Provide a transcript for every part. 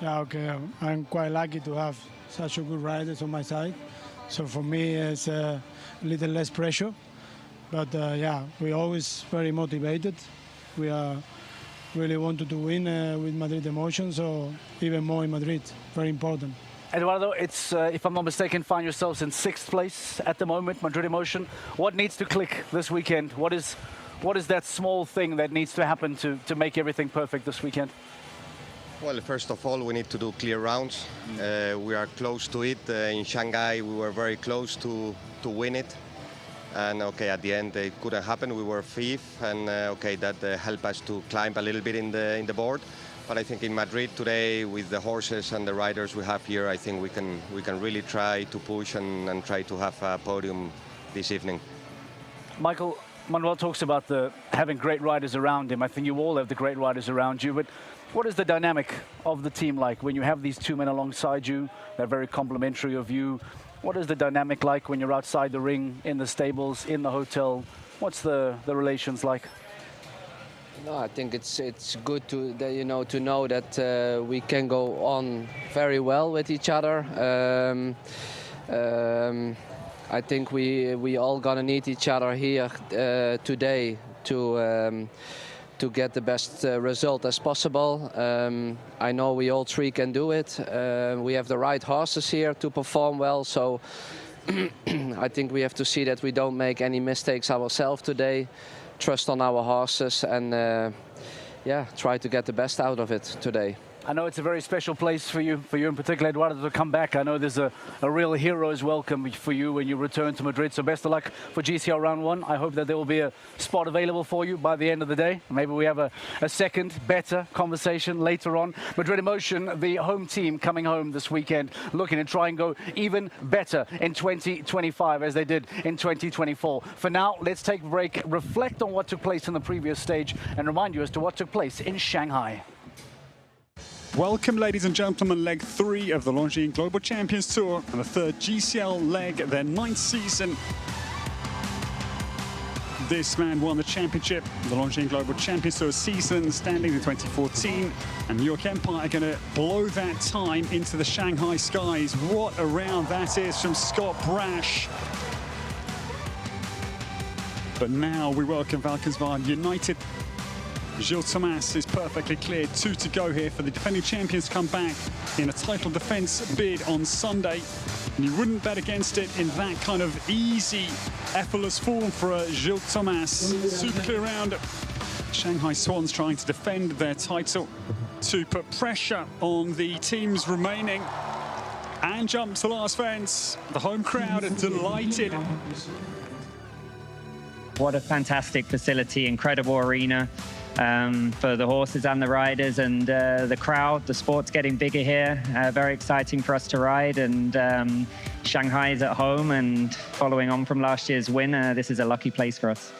Yeah, okay. I'm quite lucky to have such a good riders on my side. So for me, it's a little less pressure. But yeah, we're always very motivated. We are really wanted to win with Madrid Emotion, so even more in Madrid. Very important. Eduardo, it's, if I'm not mistaken, find yourselves in 6th place at the moment, Madrid Emotion. What needs to click this weekend? What is that small thing that needs to happen to make everything perfect this weekend? Well, first of all, we need to do clear rounds. We are close to it. In Shanghai, we were very close to win it. And okay, at the end, it couldn't happen. We were 5th, and okay, that helped us to climb a little bit in the board. But I think in Madrid today, with the horses and the riders we have here, I think we can really try to push and try to have a podium this evening. Michael, Manuel talks about having great riders around him. I think you all have the great riders around you, but what is the dynamic of the team like when you have these 2 men alongside you? They're very complimentary of you. What is the dynamic like when you're outside the ring, in the stables, in the hotel? What's the relations like? No, I think it's good to know that we can go on very well with each other. I think we all gonna need each other here today to get the best result as possible. I know we all 3 can do it. We have the right horses here to perform well, so I think we have to see that we don't make any mistakes ourselves today. Trust on our horses and yeah, try to get the best out of it today. I know it's a very special place for you in particular, Eduardo, to come back. I know there's a real hero's welcome for you when you return to Madrid. So best of luck for GCL Round 1. I hope that there will be a spot available for you by the end of the day. Maybe we have a second, better conversation later on. Madrid Emotion, the home team, coming home this weekend, looking to try and go even better in 2025 as they did in 2024. For now, let's take a break, reflect on what took place in the previous stage, and remind you as to what took place in Shanghai. Welcome, ladies and gentlemen, leg 3 of the Longines Global Champions Tour and the 3rd GCL leg, their 9th season. This man won the championship, the Longines Global Champions Tour season, standing in 2014, and New York Empire are going to blow that time into the Shanghai skies. What a round that is from Scott Brash. But now we welcome Valkenswaard United. Gilles Thomas is perfectly cleared. 2 to go here for the defending champions to come back in a title defence bid on Sunday. And you wouldn't bet against it in that kind of easy, effortless form for Gilles Thomas. Super clear round. Shanghai Swans trying to defend their title to put pressure on the teams remaining. And jump to the last fence. The home crowd are delighted. What a fantastic facility, incredible arena. For the horses and the riders and the crowd. The sport's getting bigger here. Very exciting for us to ride, and Shanghai is at home, and following on from last year's win, this is a lucky place for us.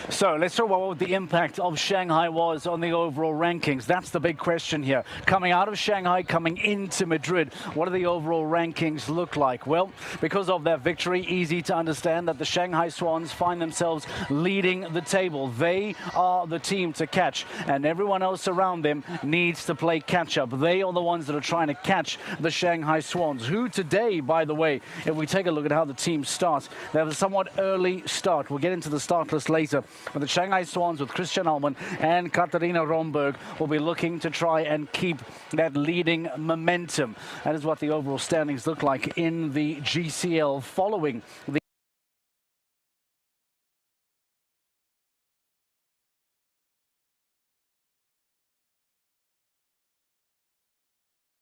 So let's talk about what the impact of Shanghai was on the overall rankings. That's the big question here. Coming out of Shanghai, coming into Madrid, what do the overall rankings look like? Well, because of that victory, easy to understand that the Shanghai Swans find themselves leading the table. They are the team to catch, and everyone else around them needs to play catch-up. They are the ones that are trying to catch the Shanghai Swans, who today, by the way, if we take a look at how the team starts, they have a somewhat early start. We'll get into the start list later. But the Shanghai Swans with Christian Allman and Katharina Romberg will be looking to try and keep that leading momentum. That is what the overall standings look like in the GCL following the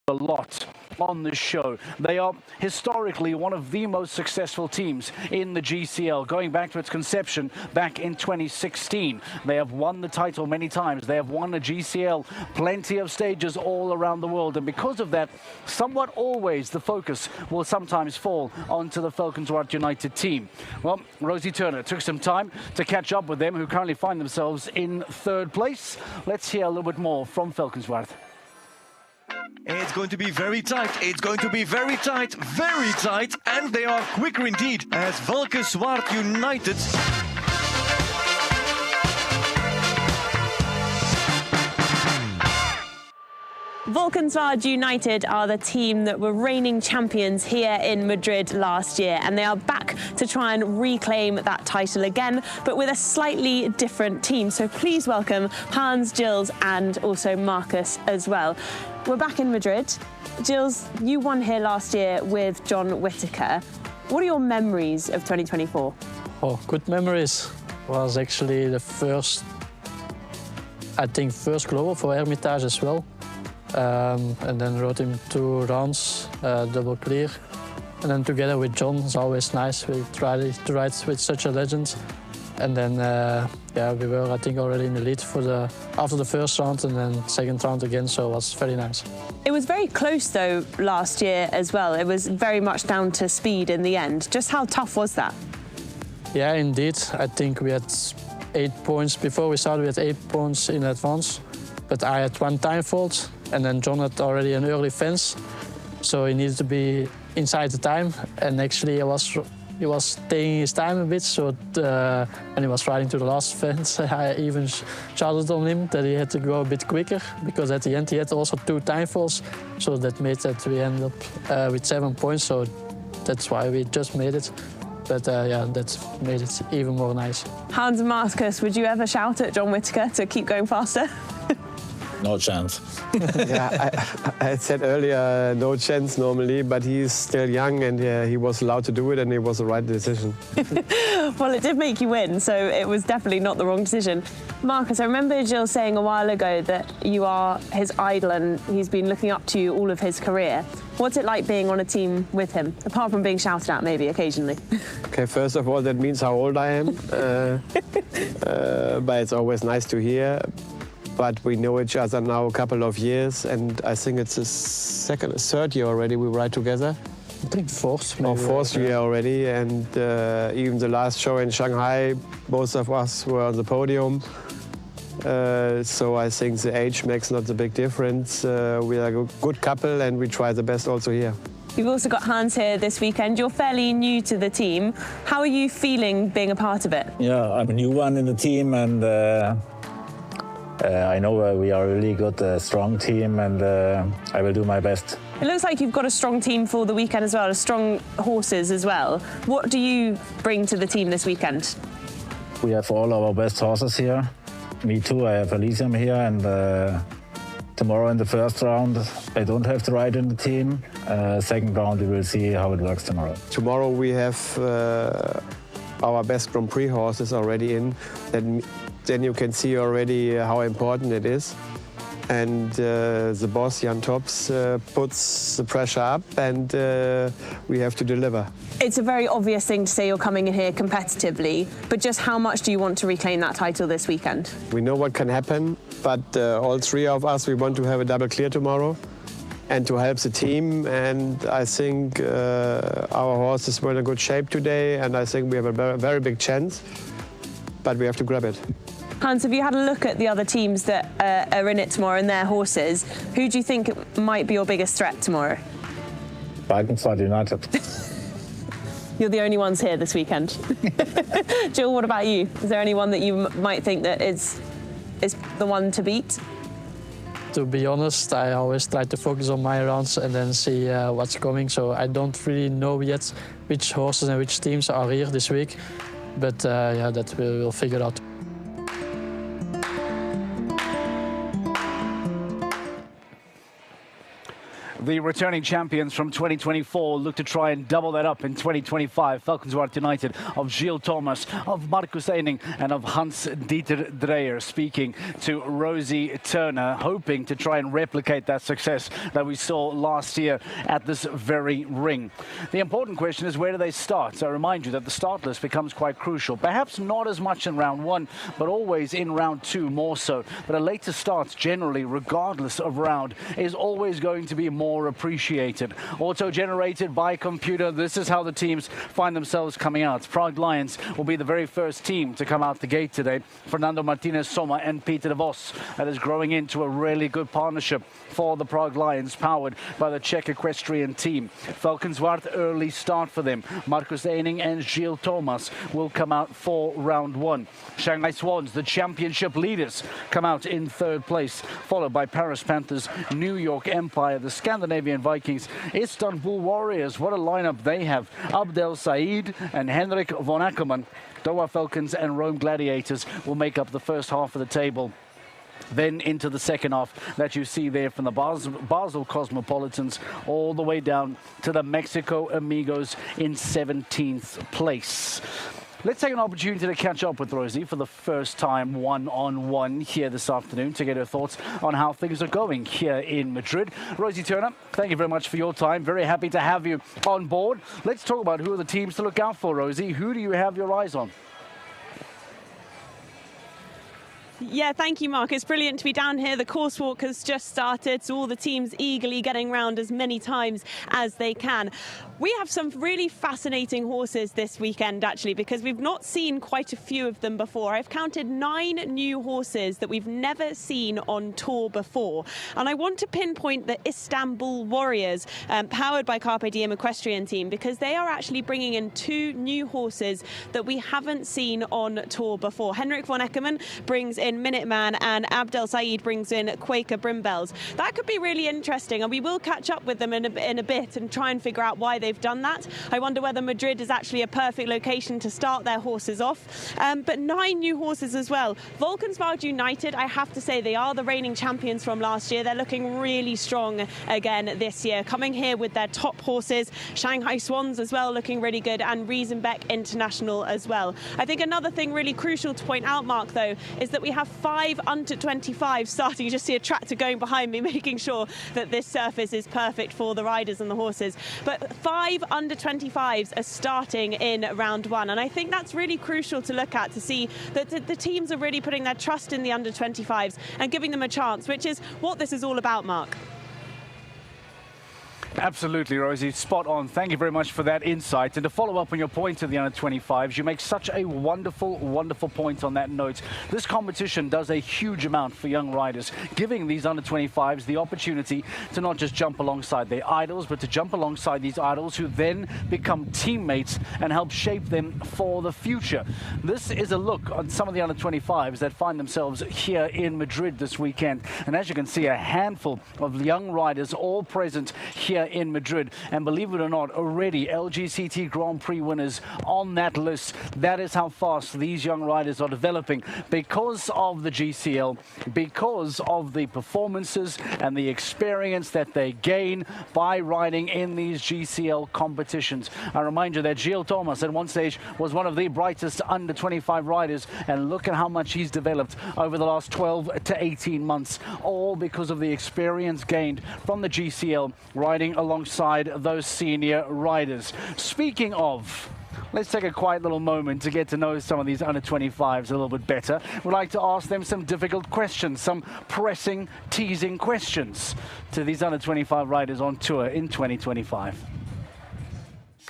a lot on the show. They are historically one of the most successful teams in the GCL, going back to its conception back in 2016. They have won the title many times. They have won the GCL plenty of stages all around the world, and because of that, somewhat always the focus will sometimes fall onto the Valkenswaard United team. Well, Rosie Turner took some time to catch up with them, who currently find themselves in 3rd place. Let's hear a little bit more from Valkenswaard. It's going to be very tight. It's going to be very tight, and they are quicker indeed as Valkenswaard United Valkenswaard United are the team that were reigning champions here in Madrid last year, and they are back to try and reclaim that title again, but with a slightly different team. So please welcome Hans, Gilles and also Marcus as well. We're back in Madrid. Gilles, you won here last year with John Whittaker. What are your memories of 2024? Oh, good memories. Was actually the first, I think, first global for Hermitage as well. And then rode him 2 rounds, double clear. And then together with John, it's always nice. We tried to ride with such a legend. And then, yeah, we were, I think, already in the lead after the first round and then second round again, so it was very nice. It was very close, though, last year as well. It was very much down to speed in the end. Just how tough was that? Yeah, indeed. I think we had 8 points. Before we started, we had 8 points in advance. But I had 1 time fault, and then John had already an early fence. So he needed to be inside the time, and actually he was taking his time a bit, so when he was riding to the last fence, I even shouted on him that he had to go a bit quicker, because at the end he had also 2 time falls, so that made that we end up with 7 points, so that's why we just made it. But yeah, that made it even more nice. Hans and Marcus, would you ever shout at John Whittaker to keep going faster? No chance. Yeah, I said earlier, no chance normally, but he's still young and he was allowed to do it and it was the right decision. Well, it did make you win, so it was definitely not the wrong decision. Marcus, I remember Gilles saying a while ago that you are his idol and he's been looking up to you all of his career. What's it like being on a team with him, apart from being shouted at maybe occasionally? Okay, first of all, that means how old I am, but it's always nice to hear. But we know each other now a couple of years, and I think it's the third year already we ride together. I think fourth. Maybe. Or fourth year already, and even the last show in Shanghai, both of us were on the podium. So I think the age makes not a big difference. We are a good couple, and we try the best also here. You've also got Hans here this weekend. You're fairly new to the team. How are you feeling being a part of it? Yeah, I'm a new one in the team, and I know we are a really good, strong team, and I will do my best. It looks like you've got a strong team for the weekend as well, strong horses as well. What do you bring to the team this weekend? We have all our best horses here. Me too, I have Elysium here, and tomorrow in the first round, I don't have to ride in the team. Second round, we will see how it works tomorrow. Tomorrow we have our best Grand Prix horses already in. Then you can see already how important it is. And the boss, Jan Tops, puts the pressure up, and we have to deliver. It's a very obvious thing to say you're coming in here competitively, but just how much do you want to reclaim that title this weekend? We know what can happen, but all 3 of us, we want to have a double clear tomorrow and to help the team. And I think our horses were in a good shape today, and I think we have a very big chance, but we have to grab it. Hans, have you had a look at the other teams that are in it tomorrow and their horses? Who do you think might be your biggest threat tomorrow? Valkenswaard United. You're the only ones here this weekend. Jill, what about you? Is there anyone that you might think that is the one to beat? To be honest, I always try to focus on my rounds and then see what's coming. So I don't really know yet which horses and which teams are here this week. But yeah, that we'll figure out. The returning champions from 2024 look to try and double that up in 2025. Valkenswaard United of Gilles Thomas, of Marcus Eining and of Hans-Dieter Dreyer, speaking to Rosie Turner, hoping to try and replicate that success that we saw last year at this very ring. The important question is, where do they start? So I remind you that the start list becomes quite crucial. Perhaps not as much in round 1, but always in round 2 more so. But a later start, generally, regardless of round, is always going to be more more appreciated. Auto-generated by computer, this is how the teams find themselves coming out. Prague Lions will be the very first team to come out the gate today. Fernando Martinez Soma and Peter de Vos. That is growing into a really good partnership for the Prague Lions, powered by the Czech equestrian team. Valkenswaard, early start for them. Marcus Eining and Gilles Thomas will come out for round one. Shanghai Swans, the championship leaders, come out in third place, followed by Paris Panthers, New York Empire, the Scandinavian Vikings, Istanbul Warriors. What a lineup they have. Abdel Said and Henrik von Ackermann. Doha Falcons and Rome Gladiators will make up the first half of the table. Then into the second half that you see there, from the Basel Cosmopolitans all the way down to the Mexico Amigos in 17th place. Let's take an opportunity to catch up with Rosie for the first time one-on-one here this afternoon to get her thoughts on how things are going here in Madrid. Rosie Turner, thank you very much for your time. Very happy to have you on board. Let's talk about who are the teams to look out for, Rosie. Who do you have your eyes on? Yeah, thank you, Mark. It's brilliant to be down here. The course walk has just started, so all the teams eagerly getting round as many times as they can. We have some really fascinating horses this weekend, actually, because we've not seen quite a few of them before. I've counted 9 new horses that we've never seen on tour before. And I want to pinpoint the Istanbul Warriors, powered by Carpe Diem equestrian team, because they are actually bringing in 2 new horses that we haven't seen on tour before. Henrik von Eckermann brings in Minuteman and Abdel Said brings in Quaker Brimbells. That could be really interesting, and we will catch up with them in a bit and try and figure out why they've done that. I wonder whether Madrid is actually a perfect location to start their horses off. But 9 new horses as well. Valkenswaard United, I have to say, they are the reigning champions from last year. They're looking really strong again this year, coming here with their top horses. Shanghai Swans as well, looking really good, and Riesenbeck International as well. I think another thing really crucial to point out, Mark, though, is that we have 5 under 25 starting. You just see a tractor going behind me, making sure that this surface is perfect for the riders and the horses. But 5 under 25s are starting in round 1, and I think that's really crucial to look at, to see that the teams are really putting their trust in the under 25s and giving them a chance, which is what this is all about, Mark. Absolutely, Rosie. Spot on. Thank you very much for that insight. And to follow up on your point of the under-25s, you make such a wonderful, wonderful point on that note. This competition does a huge amount for young riders, giving these under-25s the opportunity to not just jump alongside their idols, but to jump alongside these idols who then become teammates and help shape them for the future. This is a look on some of the under-25s that find themselves here in Madrid this weekend. And as you can see, a handful of young riders all present here in Madrid, and believe it or not, already LGCT Grand Prix winners on that list. That is how fast these young riders are developing because of the GCL, because of the performances and the experience that they gain by riding in these GCL competitions. I remind you that Gilles Thomas at one stage was one of the brightest under 25 riders, and look at how much he's developed over the last 12 to 18 months, all because of the experience gained from the GCL riding alongside those senior riders. Speaking of, let's take a quiet little moment to get to know some of these under-25s a little bit better. We'd like to ask them some difficult questions, some pressing, teasing questions to these under-25 riders on tour in 2025.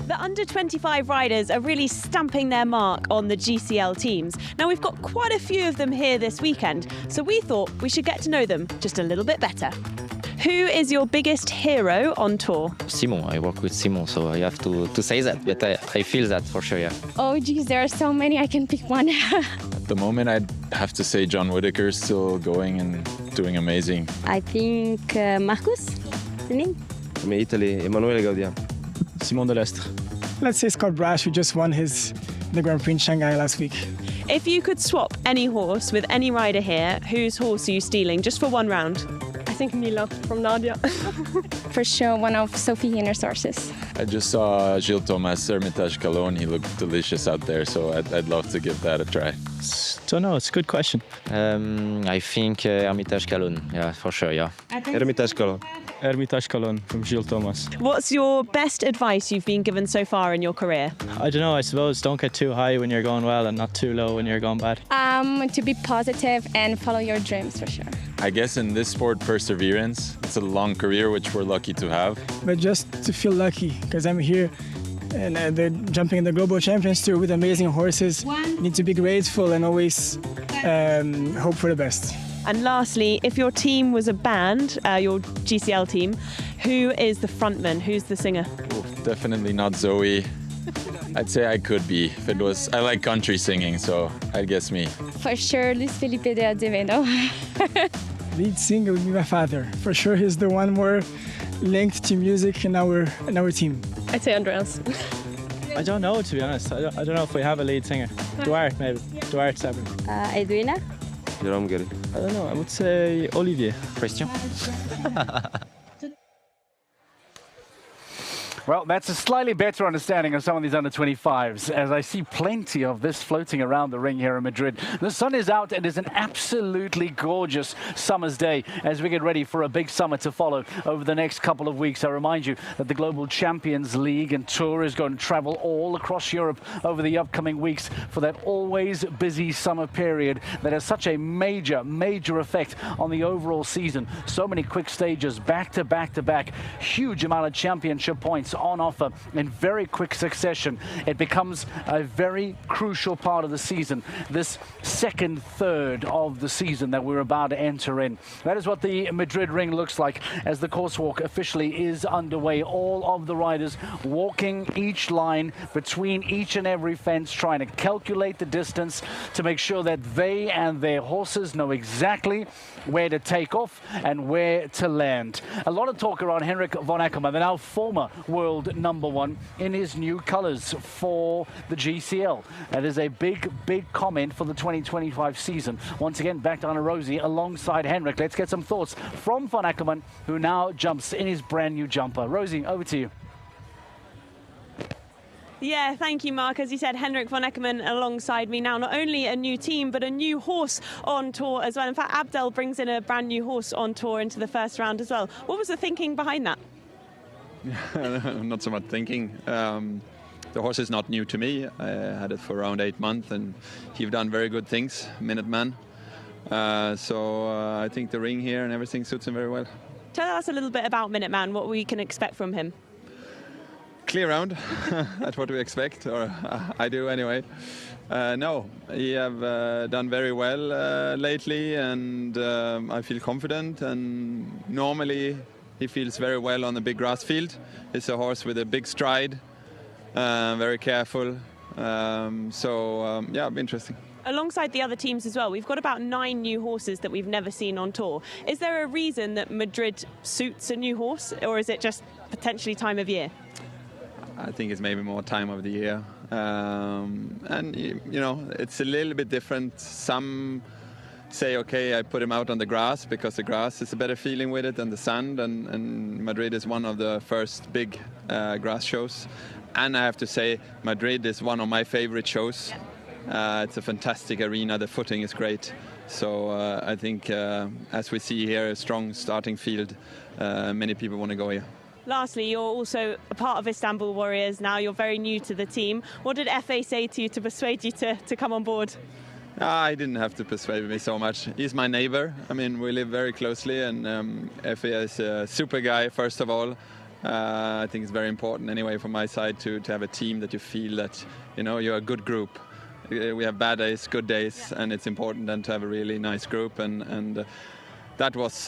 The under-25 riders are really stamping their mark on the GCL teams. Now, we've got quite a few of them here this weekend, so we thought we should get to know them just a little bit better. Who is your biggest hero on tour? Simon. I work with Simon, so I have to say that, but I feel that for sure, yeah. Oh, geez, there are so many. I can pick one. At the moment, I'd have to say John Whitaker is still going and doing amazing. I think Marcus, the name? From Italy, Emanuele Gaudian. Simon Delestre. Let's say Scott Brash, who just won the Grand Prix in Shanghai last week. If you could swap any horse with any rider here, whose horse are you stealing, just for one round? I think Milo from Nadia. For sure, one of Sophie Hinner's horses. I just saw Gilles Thomas, Hermitage Cologne. He looked delicious out there, so I'd love to give that a try. Don't know, it's a good question. I think Hermitage Cologne, yeah, for sure, yeah. Hermitage Cologne. Hermitage Cologne from Gilles Thomas. What's your best advice you've been given so far in your career? I don't know, I suppose don't get too high when you're going well and not too low when you're going bad. To be positive and follow your dreams, for sure. I guess in this sport, perseverance. It's a long career, which we're lucky to have. But just to feel lucky, because I'm here and they're jumping in the Global Champions Tour with amazing horses. Need to be grateful and always hope for the best. And lastly, if your team was a band, your GCL team, who is the frontman? Who's the singer? Ooh, definitely not Zoe. I'd say I could be if it was. I like country singing, so I'd guess me. For sure, Luis Felipe de Azevedo. Lead singer would be my father. For sure, he's the one more linked to music in our team. I'd say Andreas. I don't know, to be honest. I don't know if we have a lead singer. Duarte, maybe. Duarte Sabin. Edwina. Jerome Gary. I don't know. I would say Olivier. Christian. Well, that's a slightly better understanding of some of these under-25s, as I see plenty of this floating around the ring here in Madrid. The sun is out and it's an absolutely gorgeous summer's day as we get ready for a big summer to follow over the next couple of weeks. I remind you that the Global Champions League and Tour is going to travel all across Europe over the upcoming weeks for that always busy summer period that has such a major effect on the overall season. So many quick stages, back to back, huge amount of championship points on offer in very quick succession. It becomes a very crucial part of the season, this second third of the season that we're about to enter in. That is what the Madrid ring looks like as the course walk officially is underway. All of the riders walking each line between each and every fence, trying to calculate the distance to make sure that they and their horses know exactly where to take off and where to land. A lot of talk around Henrik von Eckermann, the now former world #1, in his new colors for the GCL. That is a big comment for the 2025 season. Once again, back to Anna Rosie alongside Henrik. Let's get some thoughts from von Eckermann, who now jumps in his brand new jumper. Rosie, over to you. Yeah, thank you, Mark. As you said, Henrik von Eckermann alongside me now. Not only a new team, but a new horse on tour as well. In fact, Abdel brings in a brand new horse on tour into the first round as well. What was the thinking behind that? Not so much thinking. The horse is not new to me. I had it for around 8 months, and he's done very good things, Minuteman. So I think the ring here and everything suits him very well. Tell us a little bit about Minuteman, what we can expect from him. Clear round, that's what we expect, or I do anyway. No, he have done very well lately, and I feel confident, and normally he feels very well on the big grass field. It's a horse with a big stride, very careful, yeah, it'll be interesting. Alongside the other teams as well, we've got about 9 new horses that we've never seen on tour. Is there a reason that Madrid suits a new horse, or is it just potentially time of year? I think it's maybe more time of the year. And, you know, it's a little bit different. Some say, okay, I put him out on the grass because the grass is a better feeling with it than the sand. And Madrid is one of the first big grass shows. And I have to say, Madrid is one of my favorite shows. It's a fantastic arena. The footing is great. So I think, as we see here, a strong starting field. Many people want to go here. Lastly, you're also a part of Istanbul Warriors now. You're very new to the team. What did FA say to you to persuade you to come on board? I didn't have to persuade me so much. He's my neighbor. I mean, we live very closely, and FA is a super guy, first of all. I think it's very important anyway from my side to have a team that you feel that, you know, you're a good group. We have bad days, good days, and it's important then to have a really nice group, and that was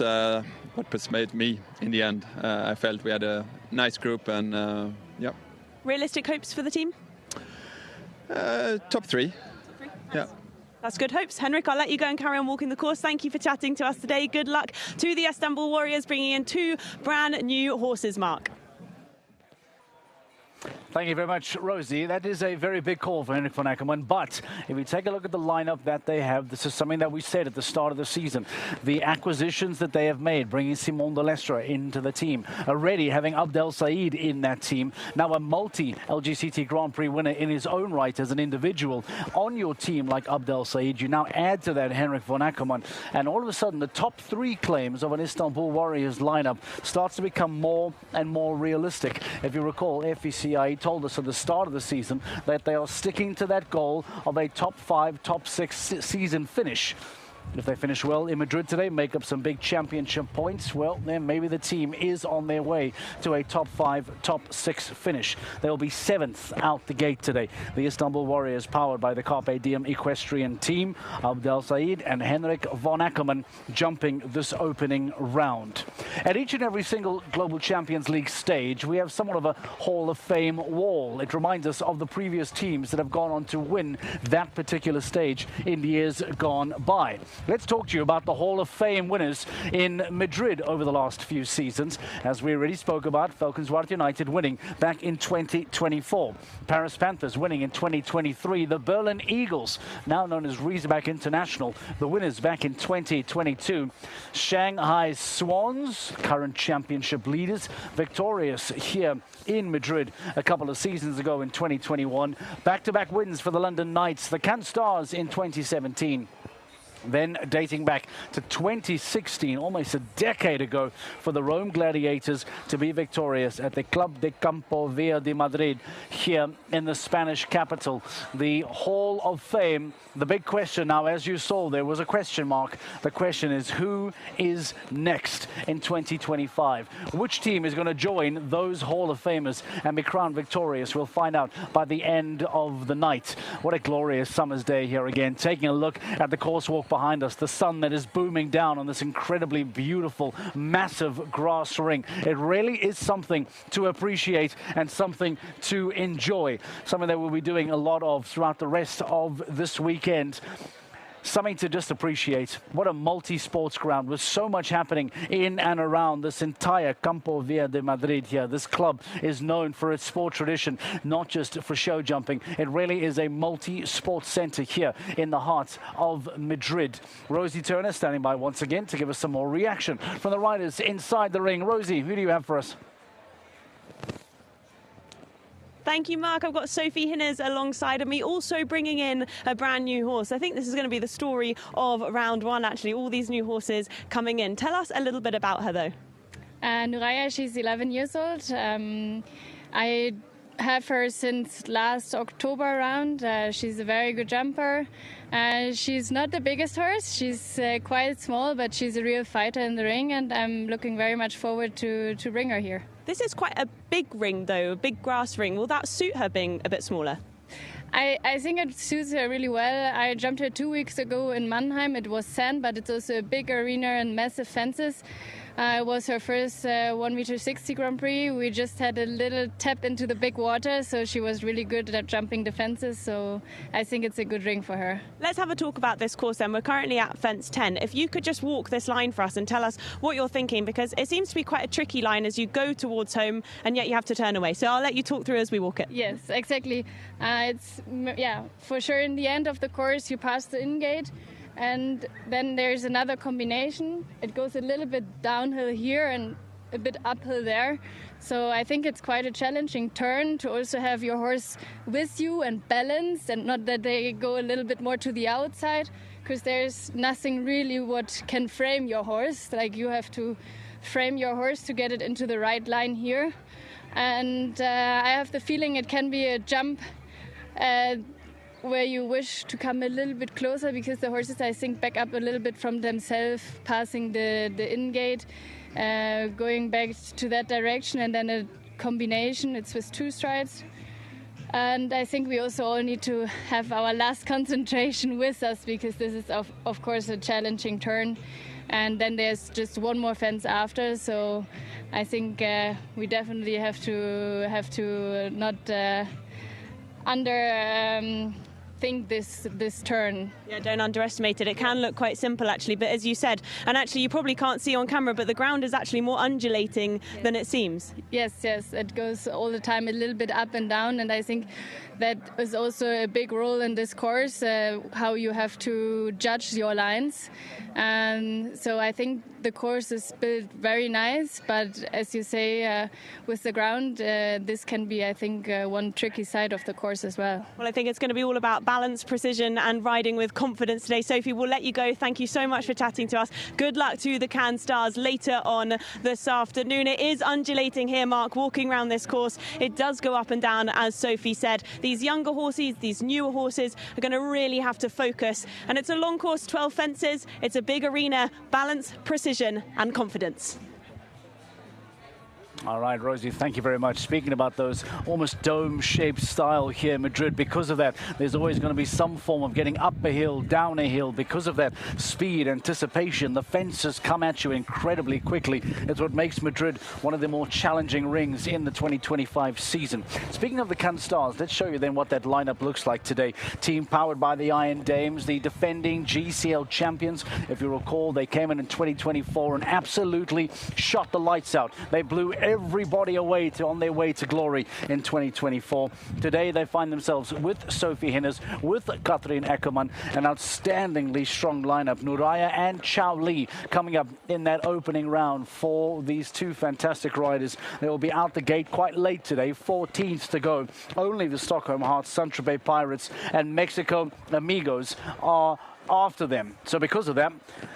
what persuaded me in the end. I felt we had a nice group, and yeah. Realistic hopes for the team? Top 3. Yeah. That's good hopes. Henrik, I'll let you go and carry on walking the course. Thank you for chatting to us today. Good luck to the Istanbul Warriors, bringing in 2 brand new horses, Mark. Thank you very much, Rosie. That is a very big call for Henrik von Eckermann. But if we take a look at the lineup that they have, this is something that we said at the start of the season. The acquisitions that they have made, bringing Simon de Lestre into the team, already having Abdel Said in that team, now a multi-LGCT Grand Prix winner in his own right as an individual on your team like Abdel Said. You now add to that Henrik von Eckermann, and all of a sudden the top 3 claims of an Istanbul Warriors lineup starts to become more and more realistic. If you recall, FECI told us at the start of the season that they are sticking to that goal of a top 5, top 6 season finish. If they finish well in Madrid today, make up some big championship points, well, then maybe the team is on their way to a top 5, top 6 finish. They'll be 7th out the gate today. The Istanbul Warriors, powered by the Carpe Diem equestrian team, Abdel Said and Henrik von Ackermann, jumping this opening round. At each and every single Global Champions League stage, we have somewhat of a Hall of Fame wall. It reminds us of the previous teams that have gone on to win that particular stage in years gone by. Let's talk to you about the Hall of Fame winners in Madrid over the last few seasons. As we already spoke about, Valkenswaard United winning back in 2024. Paris Panthers winning in 2023. The Berlin Eagles, now known as Riesbeck International, the winners back in 2022. Shanghai Swans, current championship leaders, victorious here in Madrid a couple of seasons ago in 2021. Back-to-back wins for the London Knights. The Can Stars in 2017. Then dating back to 2016, almost a decade ago, for the Rome Gladiators to be victorious at the Club de Campo Via de Madrid here in the Spanish capital. The Hall of Fame, the big question now, as you saw, there was a question mark. The question is, who is next in 2025? Which team is going to join those Hall of Famers and be crowned victorious? We'll find out by the end of the night. What a glorious summer's day here again. Taking a look at the course walk behind us, the sun that is booming down on this incredibly beautiful, massive grass ring. It really is something to appreciate and something to enjoy. Something that we'll be doing a lot of throughout the rest of this weekend. Something to just appreciate. What a multi-sports ground with so much happening in and around this entire Campo Via de Madrid here. This club is known for its sport tradition, not just for show jumping. It really is a multi-sports center here in the heart of Madrid. Rosie Turner standing by once again to give us some more reaction from the riders inside the ring. Rosie, who do you have for us? Thank you, Mark. I've got Sophie Hinnes alongside of me, also bringing in a brand new horse. I think this is going to be the story of round one, actually, all these new horses coming in. Tell us a little bit about her, though. Nuraya, she's 11 years old. I have her since last October round. She's a very good jumper. She's not the biggest horse. She's quite small, but she's a real fighter in the ring, and I'm looking very much forward to bring her here. This is quite a big ring, though, a big grass ring. Will that suit her being a bit smaller? I think it suits her really well. I jumped her 2 weeks ago in Mannheim. It was sand, but it's also a big arena and massive fences. It was her first 1.60 m Grand Prix. We just had a little tap into the big water, so she was really good at jumping the fences. So I think it's a good ring for her. Let's have a talk about this course then. We're currently at fence 10. If you could just walk this line for us and tell us what you're thinking, because it seems to be quite a tricky line as you go towards home and yet you have to turn away. So I'll let you talk through as we walk it. Yes, exactly. For sure in the end of the course you pass the in-gate. And then there's another combination. It goes a little bit downhill here and a bit uphill there. So I think it's quite a challenging turn to also have your horse with you and balanced, and not that they go a little bit more to the outside, because there's nothing really what can frame your horse. Like, you have to frame your horse to get it into the right line here. And I have the feeling it can be a jump where you wish to come a little bit closer, because the horses, I think, back up a little bit from themselves, passing the in-gate, going back to that direction, and then a combination. It's with 2 strides. And I think we also all need to have our last concentration with us, because this is, of course, a challenging turn. And then there's just one more fence after, so I think we definitely have to not think this turn. Yeah, don't underestimate it. It can look quite simple, actually, but as you said, and actually you probably can't see on camera, but the ground is actually more undulating than it seems. Yes, it goes all the time a little bit up and down, and I think that is also a big role in this course, how you have to judge your lines. So I think the course is built very nice, but as you say, with the ground, this can be, I think, one tricky side of the course as well. Well, I think it's going to be all about balance, precision, and riding with confidence today. Sophie, we'll let you go. Thank you so much for chatting to us. Good luck to the Can Stars later on this afternoon. It is undulating here, Mark, walking around this course. It does go up and down, as Sophie said. The these younger horses, these newer horses, are going to really have to focus. And it's a long course, 12 fences. It's a big arena, balance, precision and confidence. All right, Rosie, thank you very much. Speaking about those almost dome-shaped style here in Madrid, because of that, there's always going to be some form of getting up a hill, down a hill. Because of that speed, anticipation, the fences come at you incredibly quickly. It's what makes Madrid one of the more challenging rings in the 2025 season. Speaking of the Can Stars, let's show you then what that lineup looks like today. Team powered by the Iron Dames, the defending GCL champions. If you recall, they came in 2024 and absolutely shot the lights out. They blew everybody away on their way to glory in 2024. Today they find themselves with Sophie Hinnes, with Kathrin Eckermann, an outstandingly strong lineup. Nuraya and Chao Li coming up in that opening round for these two fantastic riders. They will be out the gate quite late today, 14th to go. Only the Stockholm Hearts, Saint-Tropez Pirates and Mexico Amigos are after them. So because of that,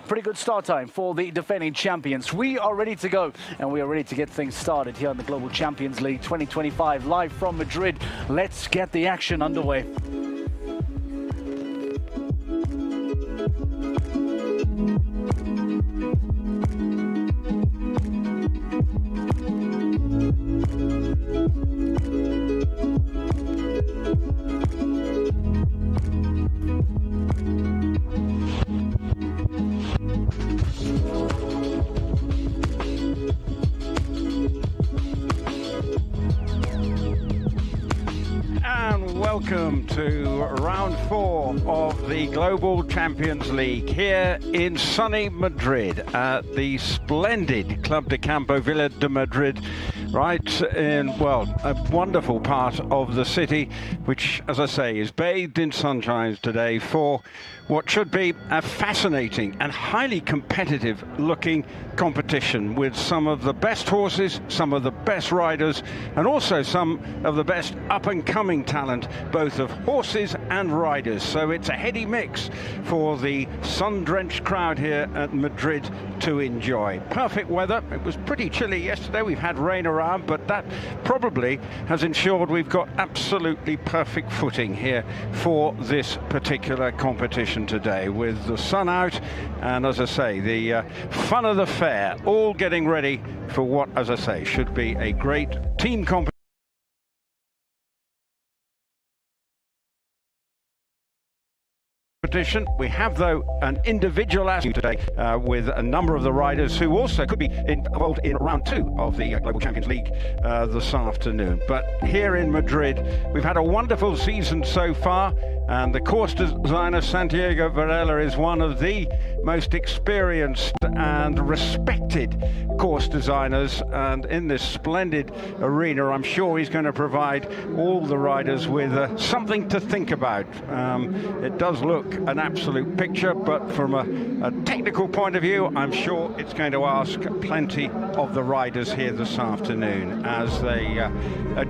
pretty good start time for the defending champions. We are ready to go, and we are ready to get things started here on the Global Champions League 2025 live from Madrid. Let's get the action underway. Welcome to round 4 of the Global Champions League here in sunny Madrid at the splendid Club de Campo Villa de Madrid, right in, well, a wonderful part of the city, which, as I say, is bathed in sunshine today for what should be a fascinating and highly competitive looking competition with some of the best horses, some of the best riders, and also some of the best up-and-coming talent, both of horses and riders. So it's a heady mix for the sun-drenched crowd here at Madrid to enjoy. Perfect weather. It was pretty chilly yesterday. We've had rain around, but that probably has ensured we've got absolutely perfect footing here for this particular competition today, with the sun out and, as I say, the fun of the fair, all getting ready for what, as I say, should be a great team competition. We have, though, an individual aspect today with a number of the riders who also could be involved in round 2 of the Global Champions League this afternoon. But here in Madrid, we've had a wonderful season so far, and the course designer Santiago Varela is one of the most experienced and respected course designers, and in this splendid arena I'm sure he's going to provide all the riders with something to think about. It does look an absolute picture, but from a technical point of view, I'm sure it's going to ask plenty of the riders here this afternoon as they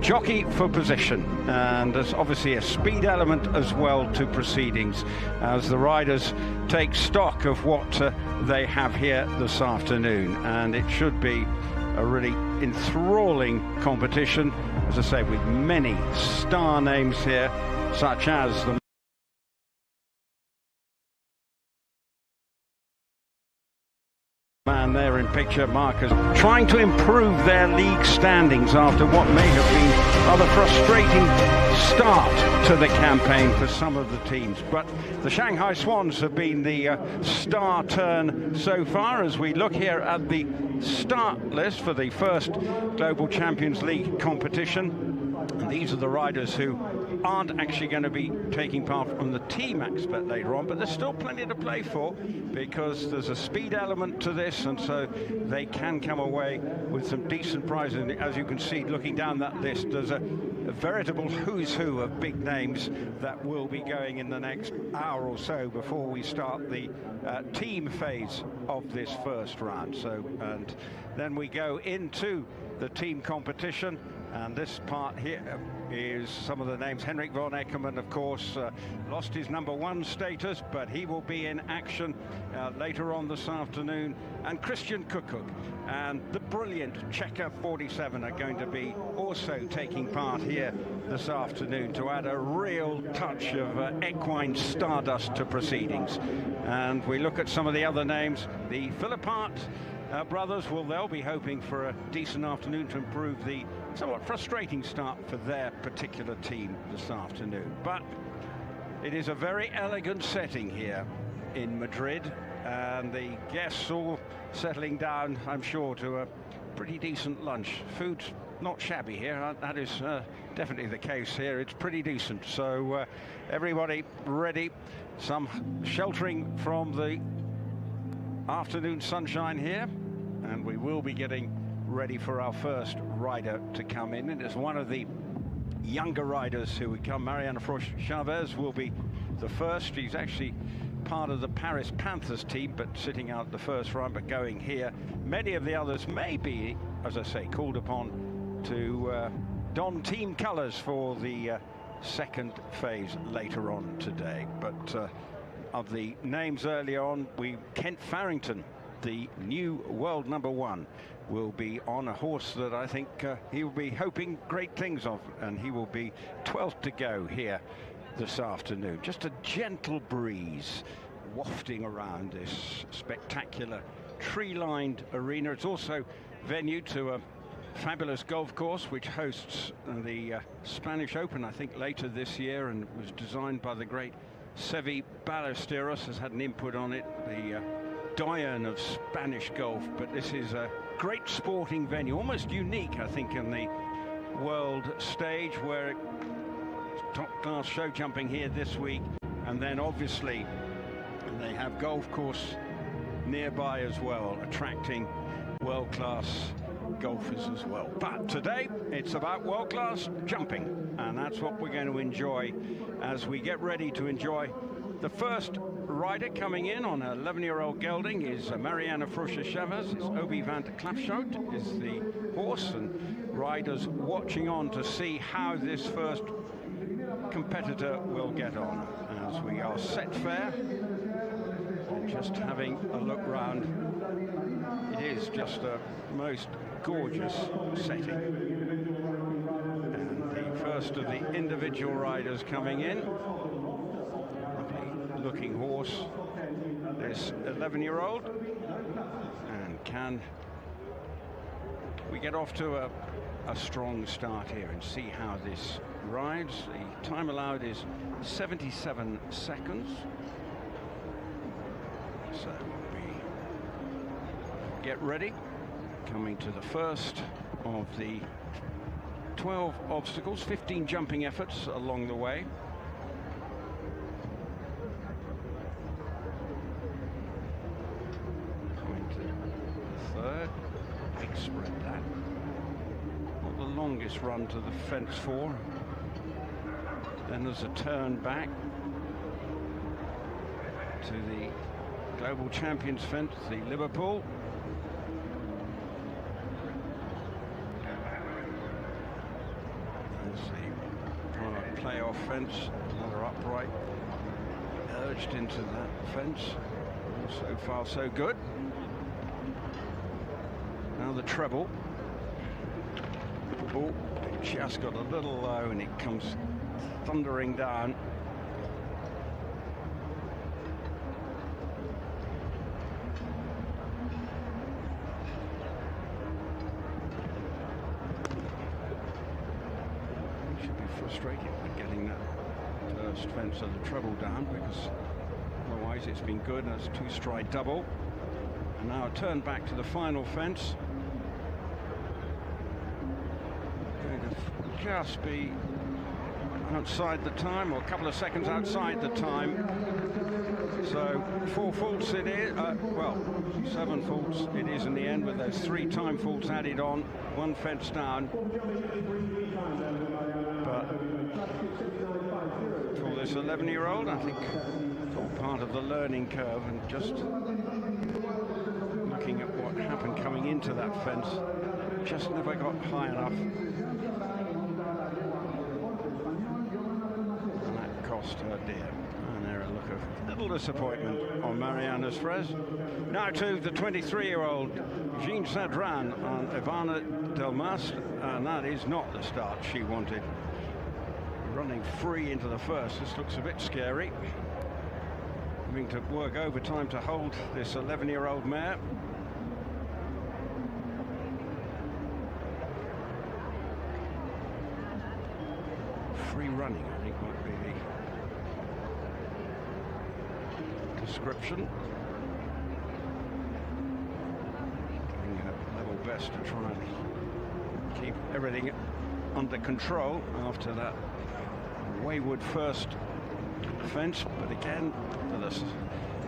jockey for position, and there's obviously a speed element as well to proceedings as the riders take stock of what they have here this afternoon. And it should be a really enthralling competition, as I say, with many star names here, such as the man there in picture, Marcus, trying to improve their league standings after what may have been a rather frustrating start to the campaign for some of the teams. But the Shanghai Swans have been the star turn so far as we look here at the start list for the first Global Champions League competition. And these are the riders who aren't actually going to be taking part from the team aspect later on, but there's still plenty to play for because there's a speed element to this, and so they can come away with some decent prizes. And as you can see, looking down that list, there's a veritable who's who of big names that will be going in the next hour or so before we start the team phase of this first round. So, and then we go into the team competition, And this part here is some of the names. Henrik von Eckermann, of course, lost his #1 status, but he will be in action later on this afternoon. And Christian Kuckuck and the brilliant Checker 47 are going to be also taking part here this afternoon to add a real touch of equine stardust to proceedings. And we look at some of the other names. The Philippart brothers, well, they'll be hoping for a decent afternoon to improve the somewhat frustrating start for their particular team this afternoon. But it is a very elegant setting here in Madrid, and the guests all settling down, I'm sure, to a pretty decent lunch. Food's not shabby here, that is definitely the case here. It's pretty decent, so everybody ready. Some sheltering from the afternoon sunshine here, and we will be getting ready for our first rider to come in, and it's one of the younger riders who would come. Mariana Chavez will be the first. He's actually part of the Paris Panthers team, but sitting out the first run, but going here. Many of the others may be, as I say, called upon to don team colours for the second phase later on today. But of the names early on, Kent Farrington, the new world #1, will be on a horse that I think he will be hoping great things of, and he will be 12th to go here this afternoon. Just a gentle breeze wafting around this spectacular tree-lined arena. It's also venue to a fabulous golf course which hosts the Spanish Open, I think, later this year, and was designed by the great Sevi Ballesteros, has had an input on it, the doyen of Spanish golf. But this is a great sporting venue, almost unique, I think, in the world stage, where top-class show jumping here this week, and then obviously they have golf course nearby as well, attracting world-class golfers as well. But today it's about world-class jumping, and that's what we're going to enjoy as we get ready to enjoy the first rider coming in on 11-year-old gelding. Is Mariana Chavez. It's Obi van der Klapschoot is the horse, and riders watching on to see how this first competitor will get on, as we are set fair and just having a look round. It is just a most gorgeous setting, and the first of the individual riders coming in. Lovely looking horse, this 11-year-old, and can we get off to a strong start here and see how this rides. The time allowed is 77 seconds. So we get ready, coming to the first of the 12 obstacles, 15 jumping efforts along the way. Coming to the third, big spread that. Not the longest run to the fence for. Then there's a turn back to the Global Champions fence, the Liverpool. There's the playoff fence, another upright, urged into that fence. So far so good. Now the treble. Oh, it just got a little low and it comes thundering down. Should be frustrated with getting that first fence of the treble down, because otherwise it's been good, and it's a two-stride double. And now a turn back to the final fence. Going to just be outside the time, or a couple of seconds outside the time. So 4 faults it is, well, 7 faults it is in the end, with those 3 time faults added on, 1 fence down. But for this 11-year-old, I think it's all part of the learning curve, and just looking at what happened coming into that fence, just never got high enough. And that cost her dear. And there a look of little disappointment on Marianne Esfres. Now to the 23-year-old Jean Sadran on Ivana Delmas, and that is not the start she wanted. Running free into the first, this looks a bit scary. Having to work overtime to hold this 11-year-old mare. Free running, I think, might be the description. Doing her level best to try and keep everything under control after that wayward first fence. But again, there's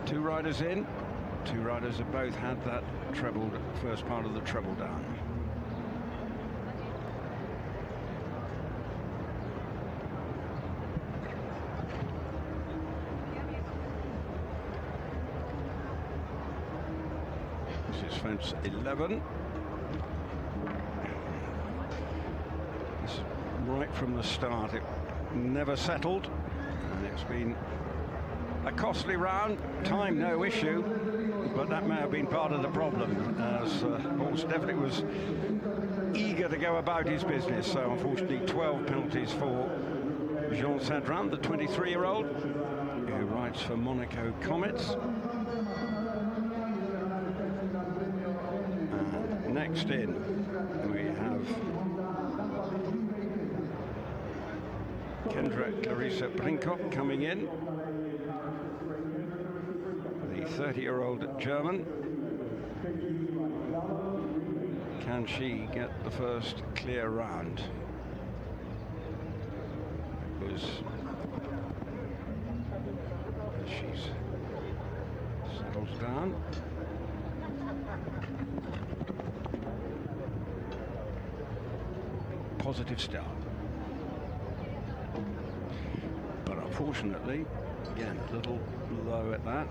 two riders in. Two riders have both had that treble, first part of the treble down. Fence 11. It's right from the start, it never settled, and it's been a costly round. Time no issue, but that may have been part of the problem, as horse definitely was eager to go about his business. So unfortunately 12 penalties for Jean Sadran, the 23-year-old who rides for Monaco Comets. Next in, we have Kendra Clarissa Brinkop coming in, the 30-year-old German. Can she get the first clear round? Because as she's settles down. Positive start, but unfortunately, again, a little low at that.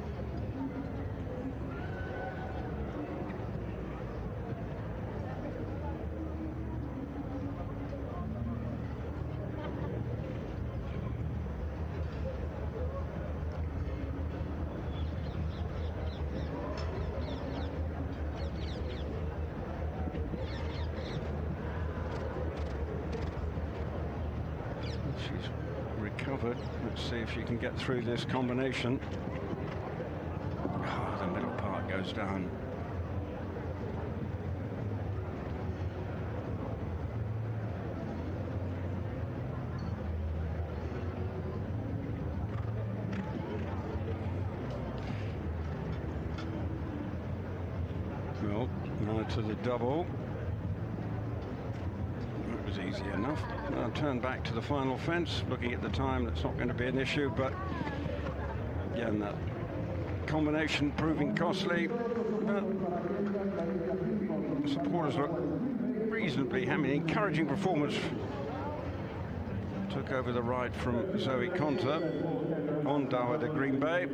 Let's see if she can get through this combination. Oh, the middle part goes down. Well, now to the double. That was easy enough. Now turn back to the final fence. Looking at the time, that's not going to be an issue, but again, that combination proving costly. But the supporters look reasonably happy. Encouraging performance. Took over the ride from Zoe Conter on Dawa de Green Bay,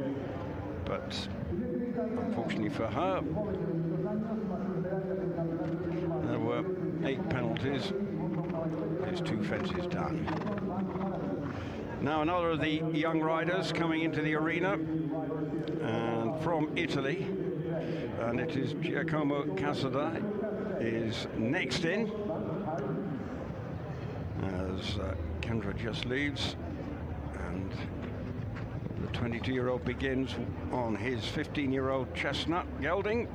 but unfortunately for her, there were 8 penalties. There's 2 fences done. Now another of the young riders coming into the arena, and from Italy, and it is Giacomo Casada is next in, as Kendra just leaves, and the 22-year-old begins on his 15-year-old chestnut gelding,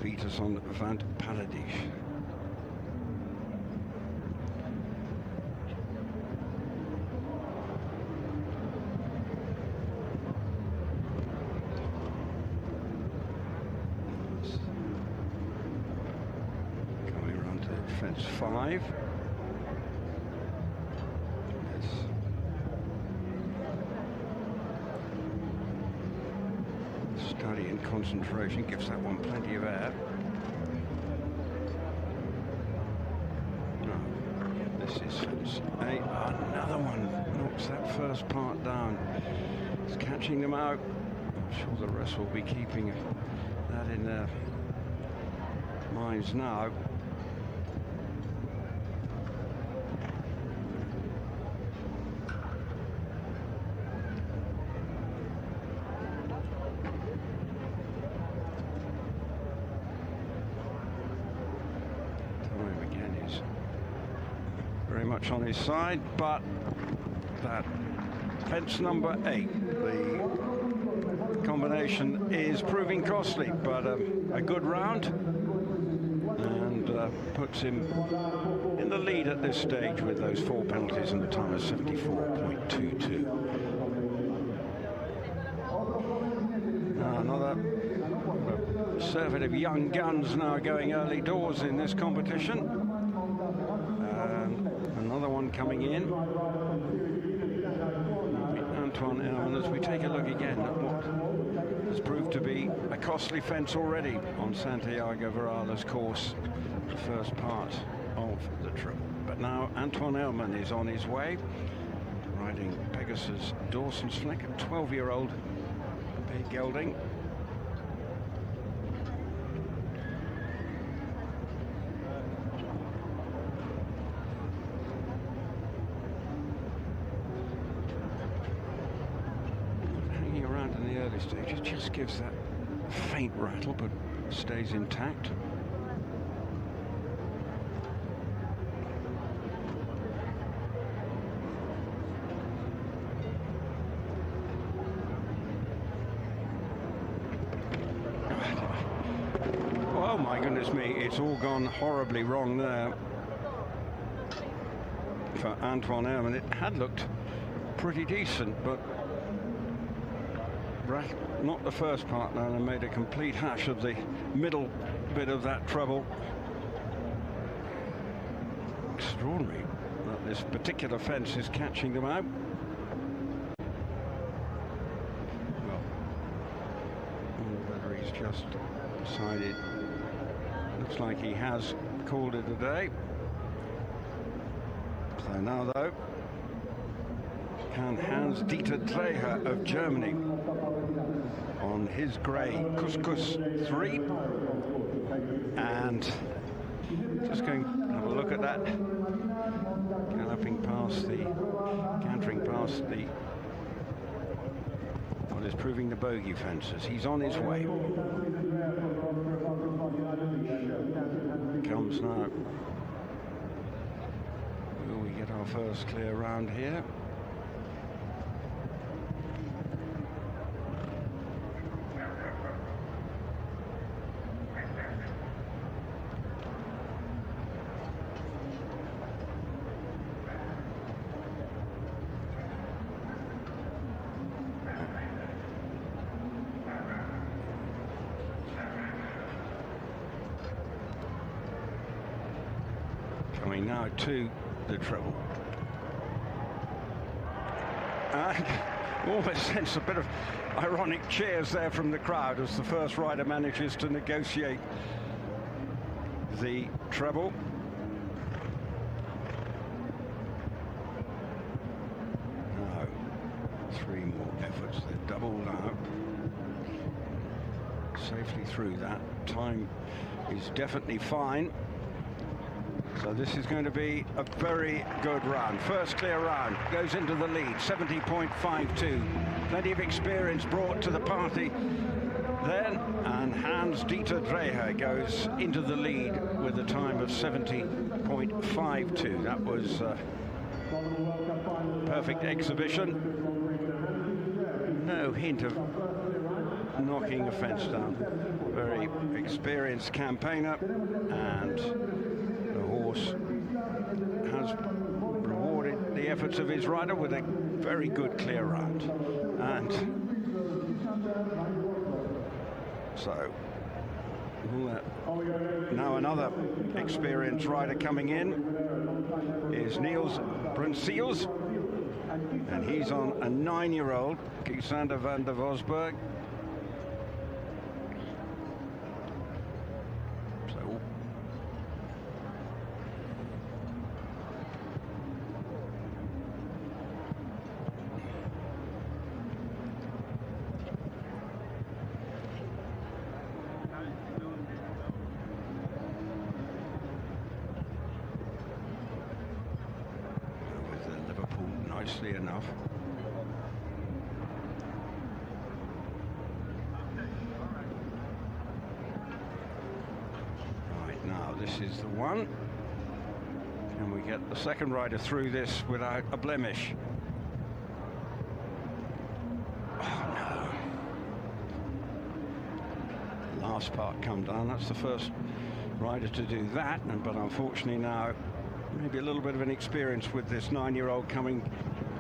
Vitas on Vant Paradis. Coming around to fence 5. Study and concentration gives that one plenty of air. Oh, this is fence 8. Another one knocks that first part down. It's catching them out. I'm sure the rest will be keeping that in their lines now. Time again is very much on his side, but that fence number 8, the combination is proving costly, but a good round, and puts him in the lead at this stage with those 4 penalties and the time of 74.22. Another surfeit of young guns now going early doors in this competition. Another one coming in. Antoine Elman, as we take a look again at what has proved to be a costly fence already on Santiago Varela's course, the first part of the trip. But now Antoine Elman is on his way, riding Pegasus Dawson's Flick, a 12-year-old big gelding. Stage, it just gives that faint rattle, but stays intact. Oh my goodness me, it's all gone horribly wrong there for Antoine Elman. It had looked pretty decent, but not the first partner, and made a complete hash of the middle bit of that treble. Extraordinary that this particular fence is catching them out. Well, whether he's just decided, looks like he has called it a day. So now though, can Hans-Dieter Dreher of Germany on his grey Couscous 3, and just going to have a look at that, cantering past the what is proving the bogey fences. He's on his way. Comes now. Will we get our first clear round here? Coming now to the treble. And almost sense a bit of ironic cheers there from the crowd as the first rider manages to negotiate the treble. No, 3 more efforts. They're doubled now. Safely through that. Time is definitely fine. So this is going to be a very good round. First clear round, goes into the lead, 70.52. Plenty of experience brought to the party then, and Hans-Dieter Dreher goes into the lead with a time of 70.52. That was a perfect exhibition. No hint of knocking a fence down. Very experienced campaigner, and the horse has rewarded the efforts of his rider with a very good clear round. And so now another experienced rider coming in is Niels Brunsels, and he's on a 9-year-old Kisander van der Vosberg. nicely enough. Right, now this is the one. Can we get the second rider through this without a blemish? Oh no. The last part come down. That's the first rider to do that, but unfortunately now maybe a little bit of an experience with this 9-year-old coming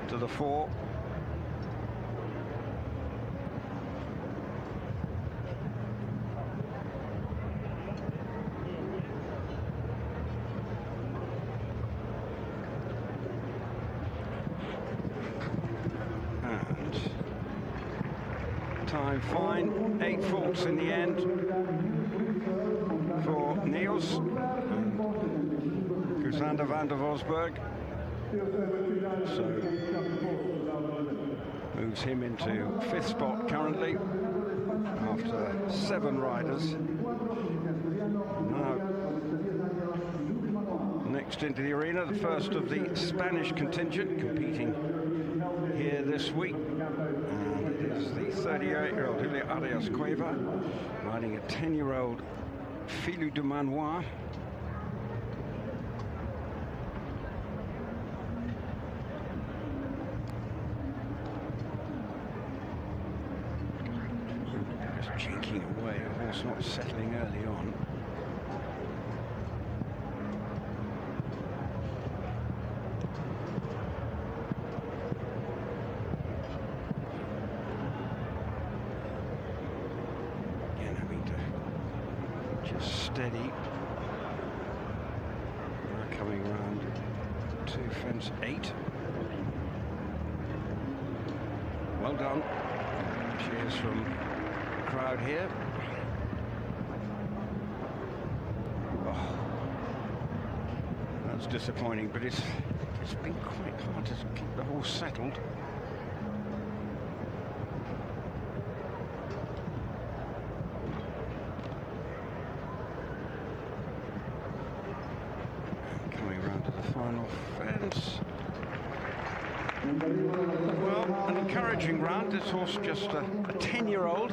to the fore. And time fine, 8 faults in the end for Niels and Gusander van der Vosberg. So moves him into 5th spot currently after 7 riders. Now next into the arena, the first of the Spanish contingent competing here this week, and it is the 38-year-old Julia Arias Cueva riding a 10-year-old Filou de Manoir. Just jinking away, a horse not settling early on. Steady. We're coming round to fence 8. Well done. Cheers from the crowd here. Oh, that's disappointing, but it's been quite hard to keep the horse settled. Final fence. Well, an encouraging round. This horse just a 10-year-old.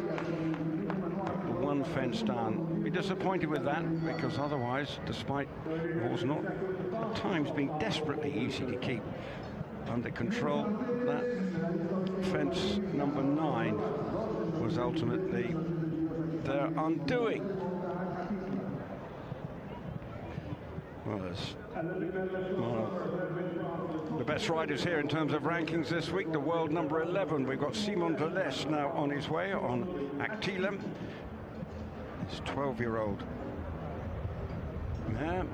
One fence down. Be disappointed with that, because otherwise, despite the horse not at times being desperately easy to keep under control, that fence number 9 was ultimately their undoing. Well, there's the best riders here in terms of rankings this week. The world number 11, we've got Simon Velez now on his way on Actilem. This 12-year-old man.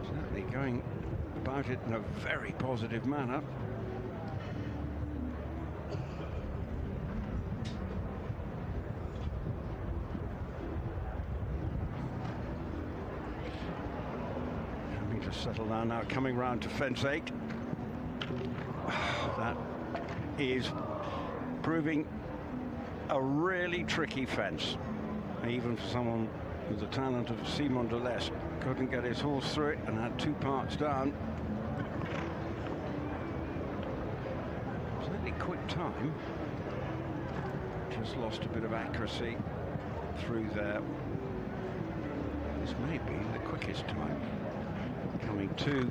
Certainly going about it in a very positive manner. Settle down now, coming round to fence 8. That is proving a really tricky fence, even for someone with the talent of Simon Delestre. Couldn't get his horse through it and had 2 parts down. Slightly quick time, just lost a bit of accuracy through there. This may be the quickest time. Coming to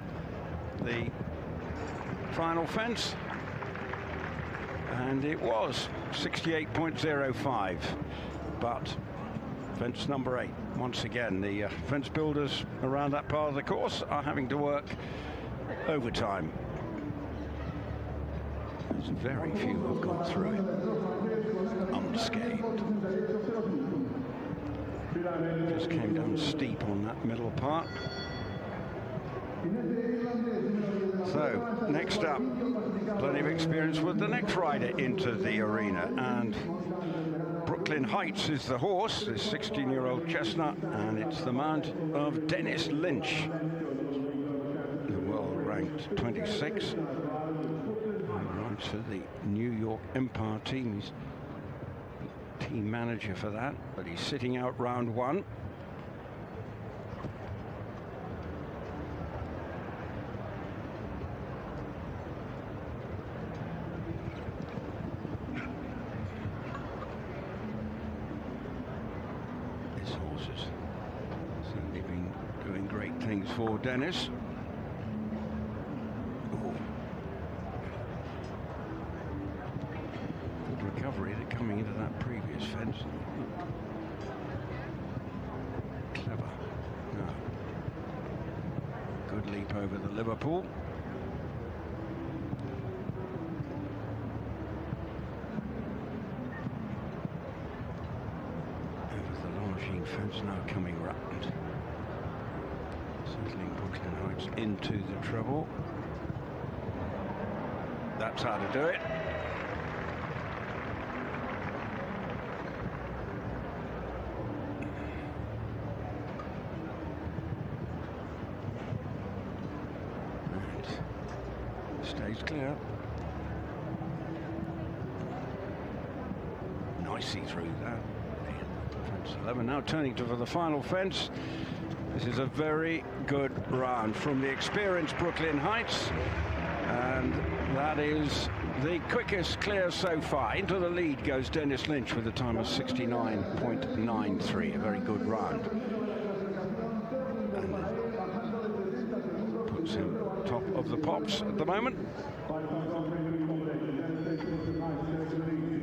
the final fence, and it was 68.05, but fence number 8, once again the fence builders around that part of the course are having to work overtime. There's very few who've gone through it unscathed. Just came down steep on that middle part. So, next up, plenty of experience with the next rider into the arena, and Brooklyn Heights is the horse, this 16-year-old chestnut, and it's the mount of Dennis Lynch, the world-ranked 26. He rides for the New York Empire team. He's team manager for that, but he's sitting out round one. This horse has certainly been doing great things for Dennis. Recovery, they're coming into that previous fence. Clever. No. Good leap over the Liverpool. Over the Longines fence now coming round. Settling Brooklyn Heights into the treble. That's how to do it. Stays clear. Nicely through that. Fence 11 now turning to for the final fence. This is a very good run from the experienced Brooklyn Heights, and that is the quickest clear so far. Into the lead goes Dennis Lynch with a time of 69.93. A very good run. And puts him top of the pops at the moment.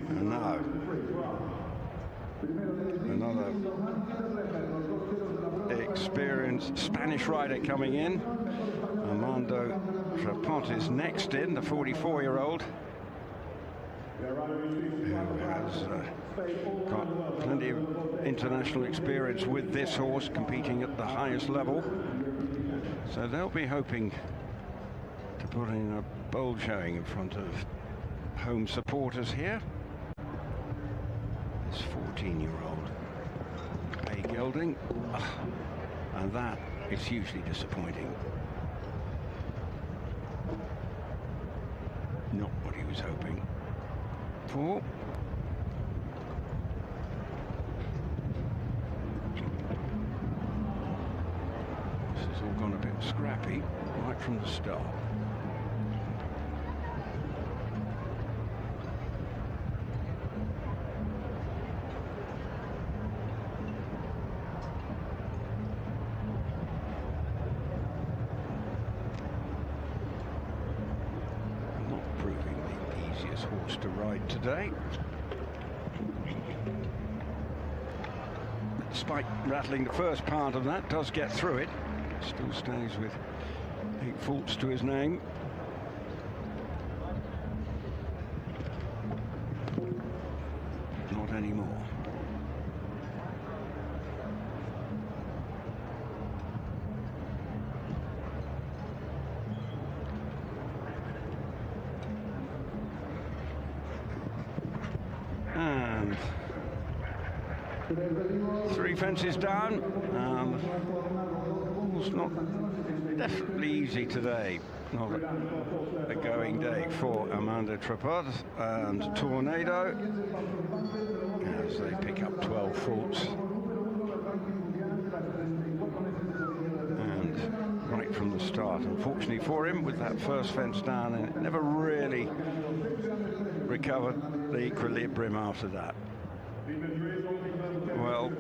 And now another experienced Spanish rider coming in. Armando Trapont is next in, the 44-year-old, who has got plenty of international experience with this horse, competing at the highest level. So they'll be hoping to put in a bold showing in front of home supporters here. This 14-year-old Bay Gelding, and that is hugely disappointing. Not what he was hoping for. This has all gone a bit scrappy right from the start. Horse to ride today. Despite rattling the first part of that, does get through it. Still stays with 8 faults to his name. Not anymore. And 3 fences down. It's not definitely easy today. Not a going day for Armando Trapont and Tornado as they pick up 12 faults. And right from the start, unfortunately for him, with that first fence down, and it never really recovered the equilibrium after that. Well,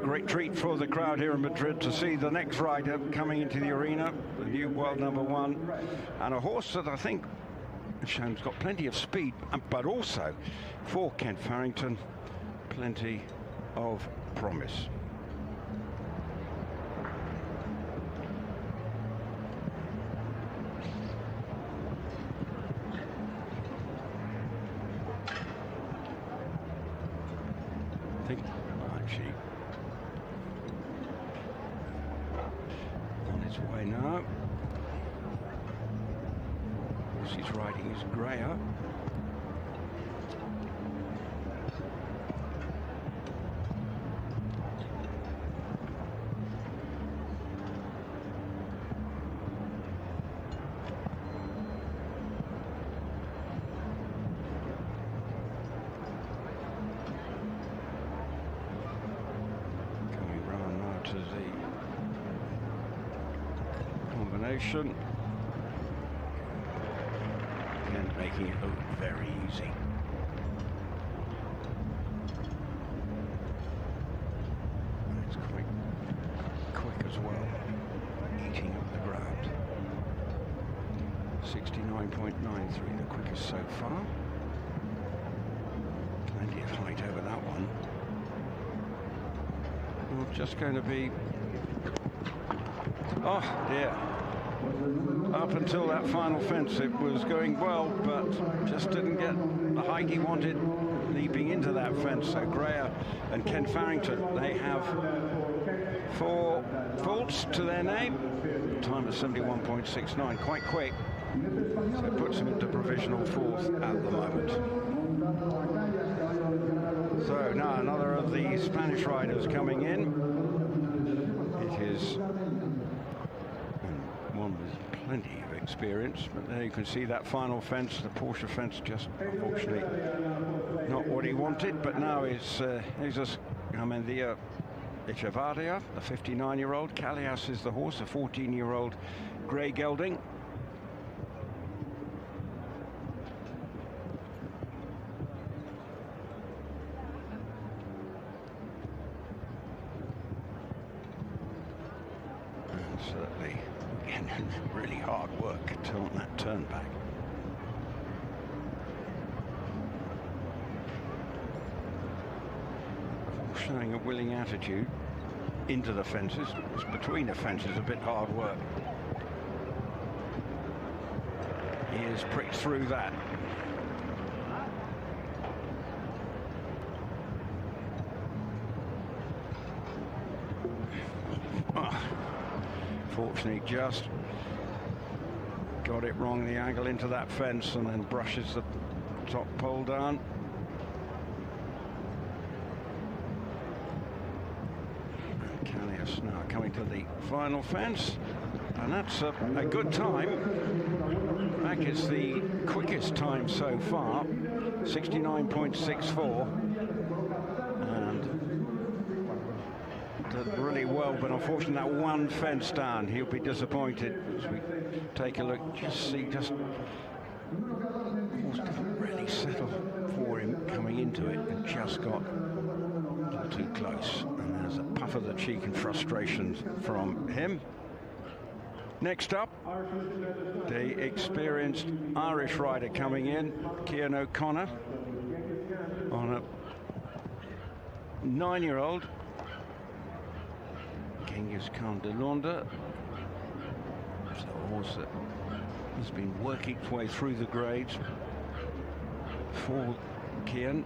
great treat for the crowd here in Madrid to see the next rider coming into the arena, the new world #1, and a horse that I think has shown got plenty of speed, but also for Kent Farrington, plenty of promise. I think actually on its way now. Of course, he's riding his Greyer. enters the combination. Again, making it look very easy. And it's quite quick as well, eating up the ground. 69.93, the quickest so far. Plenty of height over that one. Well, just going to be... Oh dear. Up until that final fence it was going well, but just didn't get the height he wanted leaping into that fence. So Greer and Ken Farrington, they have 4 faults to their name. Time of 71.69, quite quick. So it puts him into provisional 4th at the moment. So now another of the Spanish riders coming in. It is one with plenty of experience, but there you can see that final fence, the Porsche fence, just unfortunately not what he wanted. But now it's Jesus Garmendia Echevarria, the 59-year-old. Callias is the horse, a 14-year-old grey gelding. Certainly, again, really hard work on that turn back. Showing a willing attitude into the fences. It's between the fences, a bit hard work. He has pricked through that. Fortunately, just got it wrong, the angle into that fence, and then brushes the top pole down. And Callias now coming to the final fence, and that's a good time. In fact, it's the quickest time so far, 69.64. Did really well, but unfortunately that one fence down, he'll be disappointed as we take a look. Just see, just horse didn't really settle for him coming into it and just got a little too close. And there's a puff of the cheek and frustration from him. Next up, the experienced Irish rider coming in, Cian O'Connor, on a 9-year-old. Genghis Khan de Londa. It's a horse that has been working its way through the grades for Cian.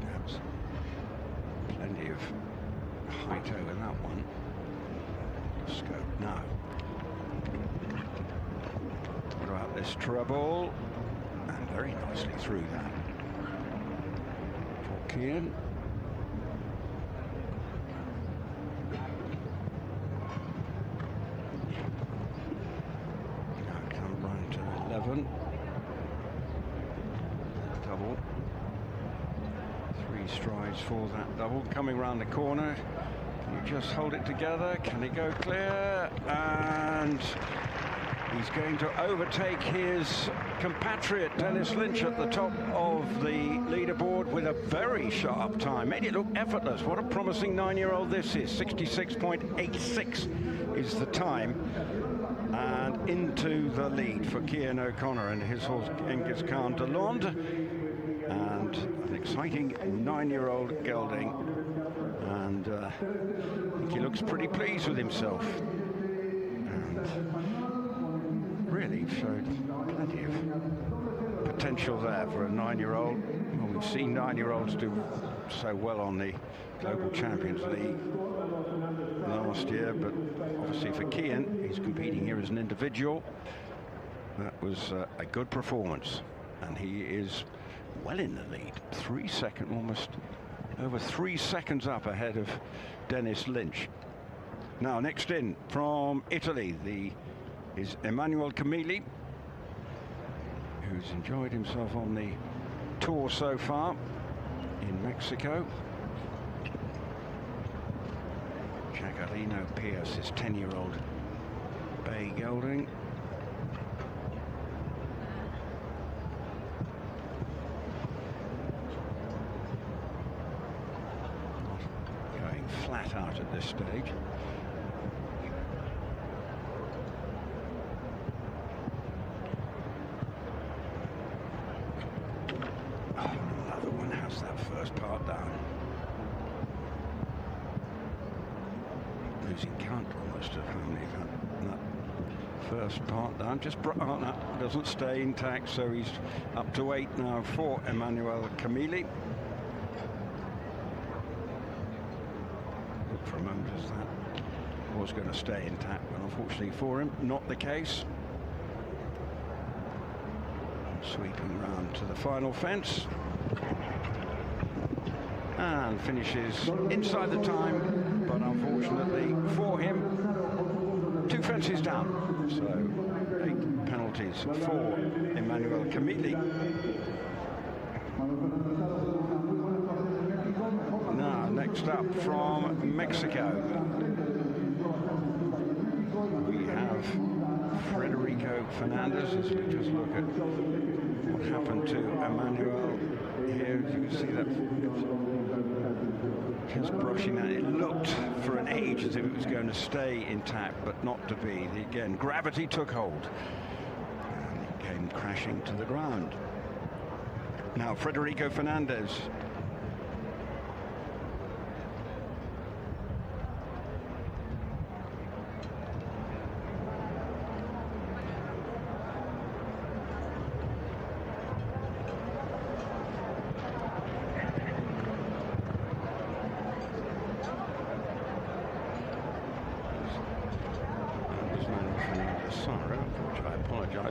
That's plenty of height over that one. Scope now. What about this treble? And very nicely through that for Cian. Now come run to 11. Double. 3 strides for that double. Coming round the corner. Can you just hold it together? Can he go clear? And he's going to overtake his compatriot Dennis Lynch at the top of the leaderboard with a very sharp time. Made it look effortless. What a promising 9-year-old this is. 66.86 is the time. And into the lead for Cian O'Connor and his horse Genghis Khan de Londe. And an exciting 9-year-old gelding. And I think he looks pretty pleased with himself. And really showed plenty of potential there for a 9-year-old. Well, we've seen 9-year-olds do so well on the Global Champions League last year, but obviously for Cian, he's competing here as an individual. That was a good performance, and he is well in the lead. 3 seconds, almost over 3 seconds up ahead of Dennis Lynch. Now, next in from Italy is Emanuele Camilli, who's enjoyed himself on the tour so far in Mexico. Jagalino Pierce, his 10-year-old bay gelding. Not going flat out at this stage. Another one has that first part down. Losing count almost of how many that first part down. Just that doesn't stay intact, so he's up to 8 now for Emanuele Camilli. Looked for a moment as that was going to stay intact, but unfortunately for him, not the case. Sweeping round to the final fence. And finishes inside the time, but unfortunately for him, 2 fences down. So 8 penalties for Emanuele Camilli. Now, next up from Mexico, we have Federico Fernandez, as we just look at what happened to Emanuele here. You can see that just brushing that. It looked for an age as if it was going to stay intact, but not to be. Again, gravity took hold and it came crashing to the ground. Now, Federico Fernandez.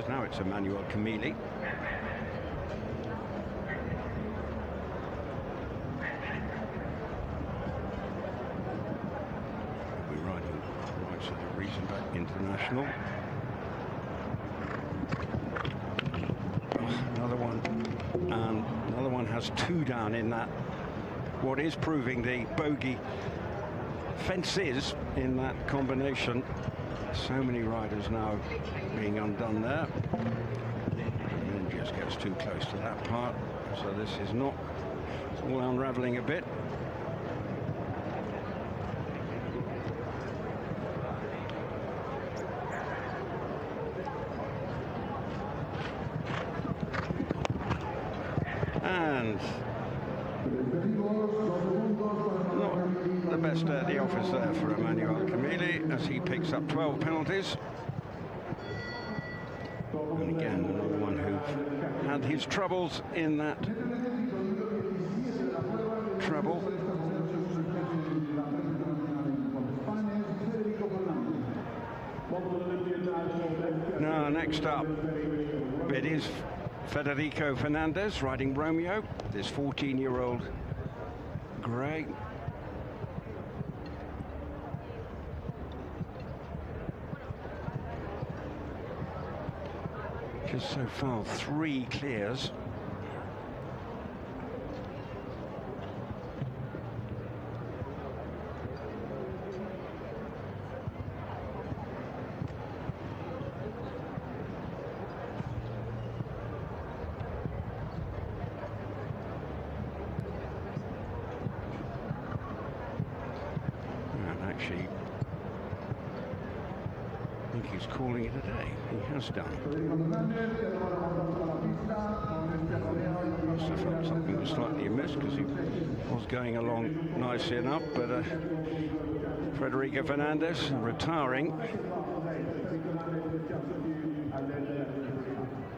Now it's Emanuele Camilli. We're riding right side of Riesenbeck International. Another one, and another one has 2 down in that. What is proving the bogey fences in that combination. So many riders now being undone there. And then just gets too close to that part. So this is not, it's all unraveling a bit. And not the best at the office there for Emanuele Camilli as he picks up 12 penalties. And again, another one who had his troubles in that treble. Now, next up, it is Federico Fernandez riding Romeo, this 14-year-old grey. Just so far, 3 clears. And actually, I think he's calling it a day. He has done. Must have felt something was slightly amiss because he was going along nicely enough, but Federico Fernandez retiring.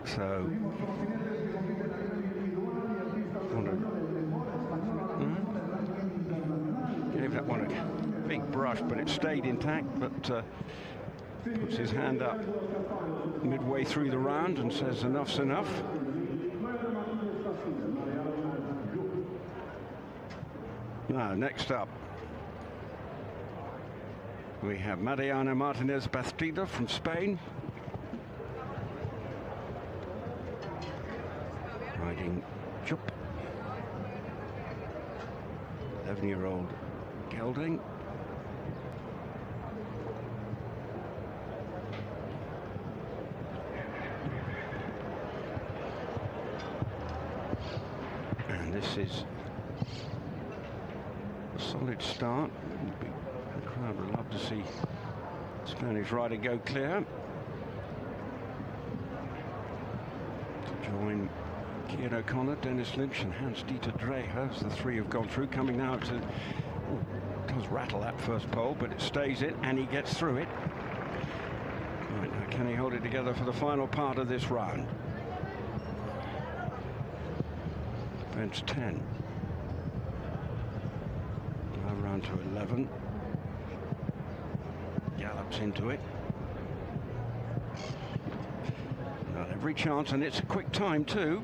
So gave that one a big brush, but it stayed intact. But puts his hand up midway through the round and says enough's enough. Now, next up, We have Mariana Martinez Bastida from Spain. Riding Jup. 11-year-old gelding. And this is a solid start. The crowd would love to see Spanish rider go clear. To join Keir O'Connor, Dennis Lynch and Hans-Dieter Dreher as the three have gone through, coming now to, does rattle that first pole, but it stays it and he gets through it. Right, now can he hold it together for the final part of this round? Fence 10. Now round to 11. Gallops into it. Not every chance, and it's a quick time too.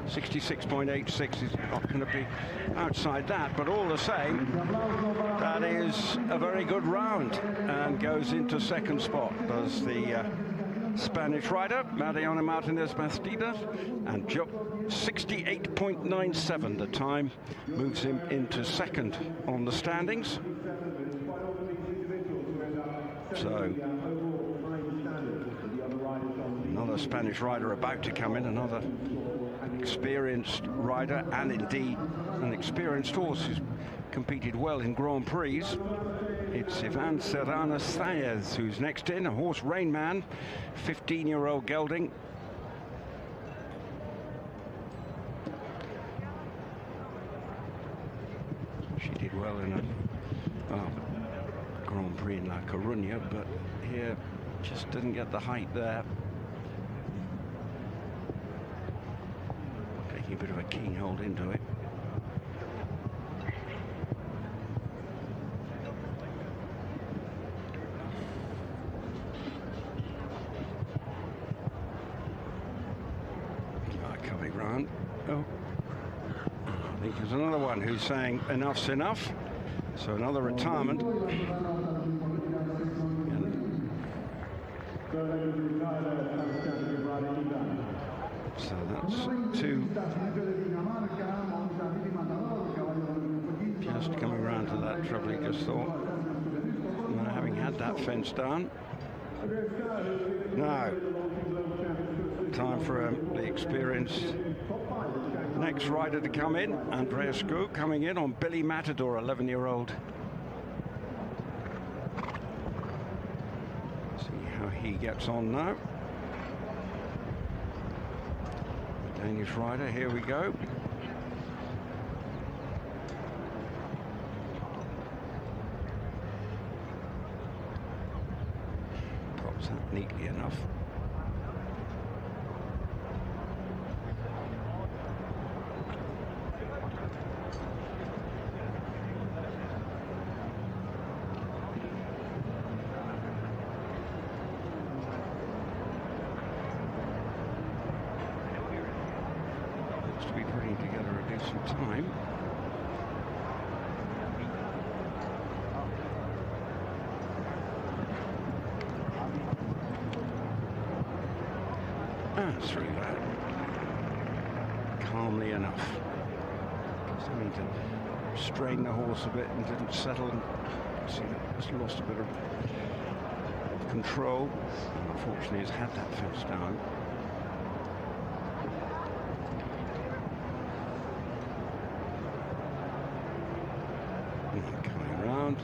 66.86 is not going to be outside that, but all the same, that is a very good round and goes into second spot. Does the Spanish rider, Mariana Martinez Bastida, and Jup 68.97. The time moves him into second on the standings. So another Spanish rider about to come in, another experienced rider, and indeed an experienced horse who's competed well in Grand Prix. It's Ivan Serrano Saez who's next in, a horse Rain Man, 15-year-old gelding. She did well in a Grand Prix in La Coruña, but here just didn't get the height there. Taking a bit of a keen hold into it. Coming round. Oh, I think there's another one who's saying enough's enough. So another retirement. So that's two. Just coming around to that trouble he just thought. Now, having had that fence down. Now, time for the experienced next rider to come in. Andreas Skou coming in on Billy Matador, 11-year-old. See how he gets on now. The Danish rider, here we go. Pops that neatly enough. Time. Through that calmly enough. Just having to strain the horse a bit and didn't settle, and see that just lost a bit of control. And unfortunately, he's had that fence down. Coming around.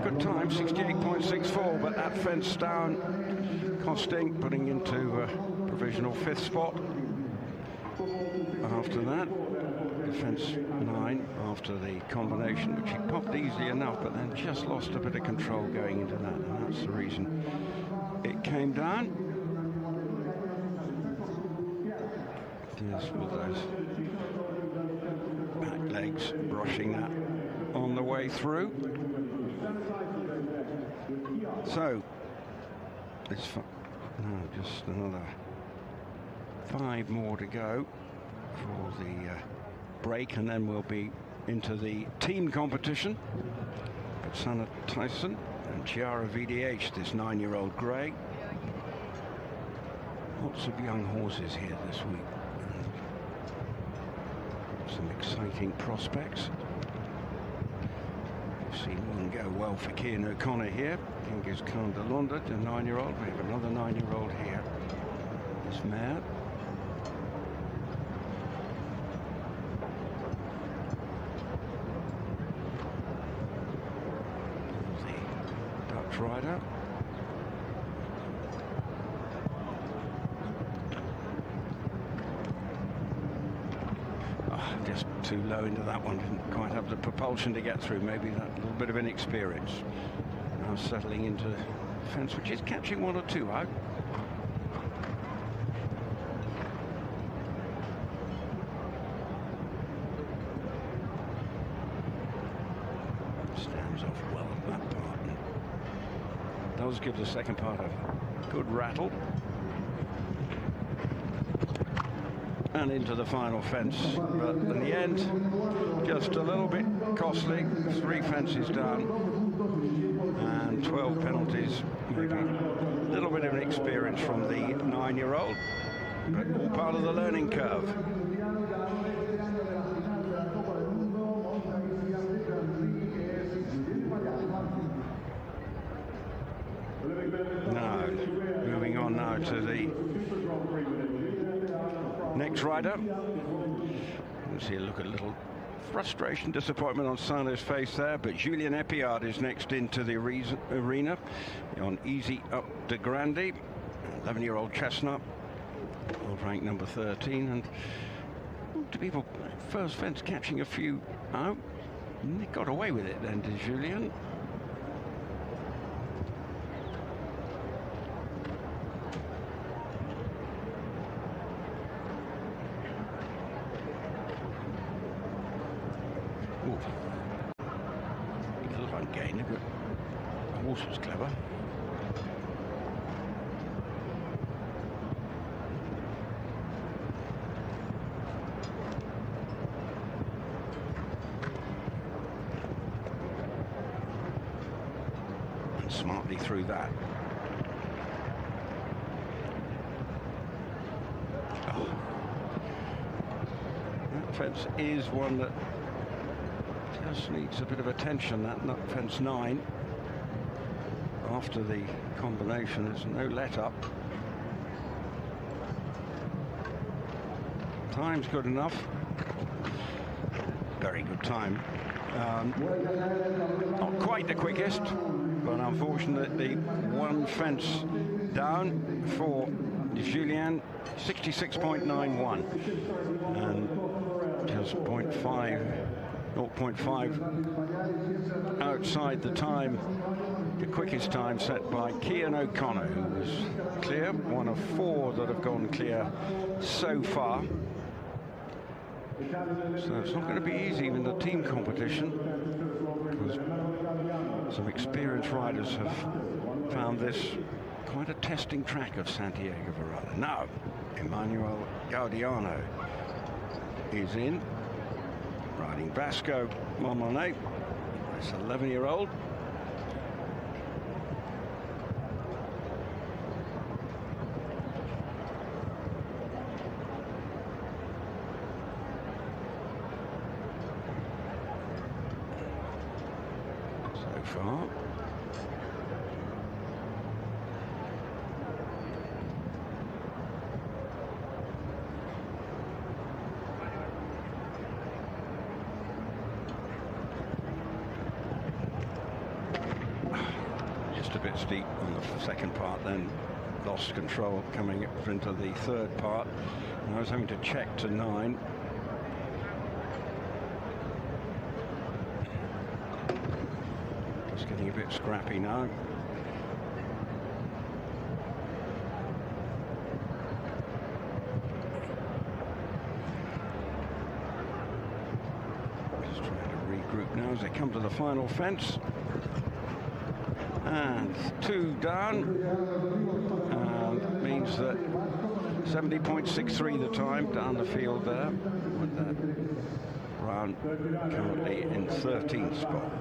Good time, 68.64, but that fence down, costing, putting into provisional 5th spot. After that, fence 9 after the combination, which he popped easily enough, but then just lost a bit of control going into that, and that's the reason it came down. Just with those back legs brushing that on the way through. So it's no, just another 5 more to go for the break, and then we'll be into the team competition. Sana Tyson and Chiara VDH, this 9-year-old grey. Lots of young horses here this week. Some exciting prospects. We've seen one go well for Cian O'Connor here. Genghis Khan Delonda, the 9-year-old. We have another 9-year-old here. This mare. The Dutch rider. Just too low into that one, didn't quite have the propulsion to get through, maybe that little bit of inexperience. Now settling into the fence, which is catching one or two out. Stands off well at that part. And does give the second part a good rattle. And into the final fence, but in the end, just a little bit costly. 3 fences down and 12 penalties. Maybe a little bit of an experience from the 9-year-old, but all part of the learning curve. Now, moving on now to the next rider. You see a look at a little frustration, disappointment on Sano's face there, but Julien Epiard is next into the arena on Easy Up de Grande, 11-year-old chestnut, world rank number 13, and to people first fence catching a few out. And they got away with it then, did Julien? A little ungainly, but the horse was clever. And smartly through that. Oh. That fence is one that just needs a bit of attention, that nut fence 9. After the combination, there's no let up. Time's good enough. Very good time. Not quite the quickest, but unfortunately 1 fence down for Julien, 66.91, and just 0.5 outside the time, the quickest time set by Cian O'Connor, who was clear, one of 4 that have gone clear so far. So it's not going to be easy in the team competition, because some experienced riders have found this quite a testing track of Santiago Varela. Now, Emmanuel Gaudiano is in, riding Vasco Momonet, this 11-year-old. So far. A bit steep on the second part, then lost control coming up into the third part, and I was having to check to 9. Just getting a bit scrappy now. Just trying to regroup now as they come to the final fence. And 2 down, and it means that 70.63 the time down the field there with that round, currently in 13th spot.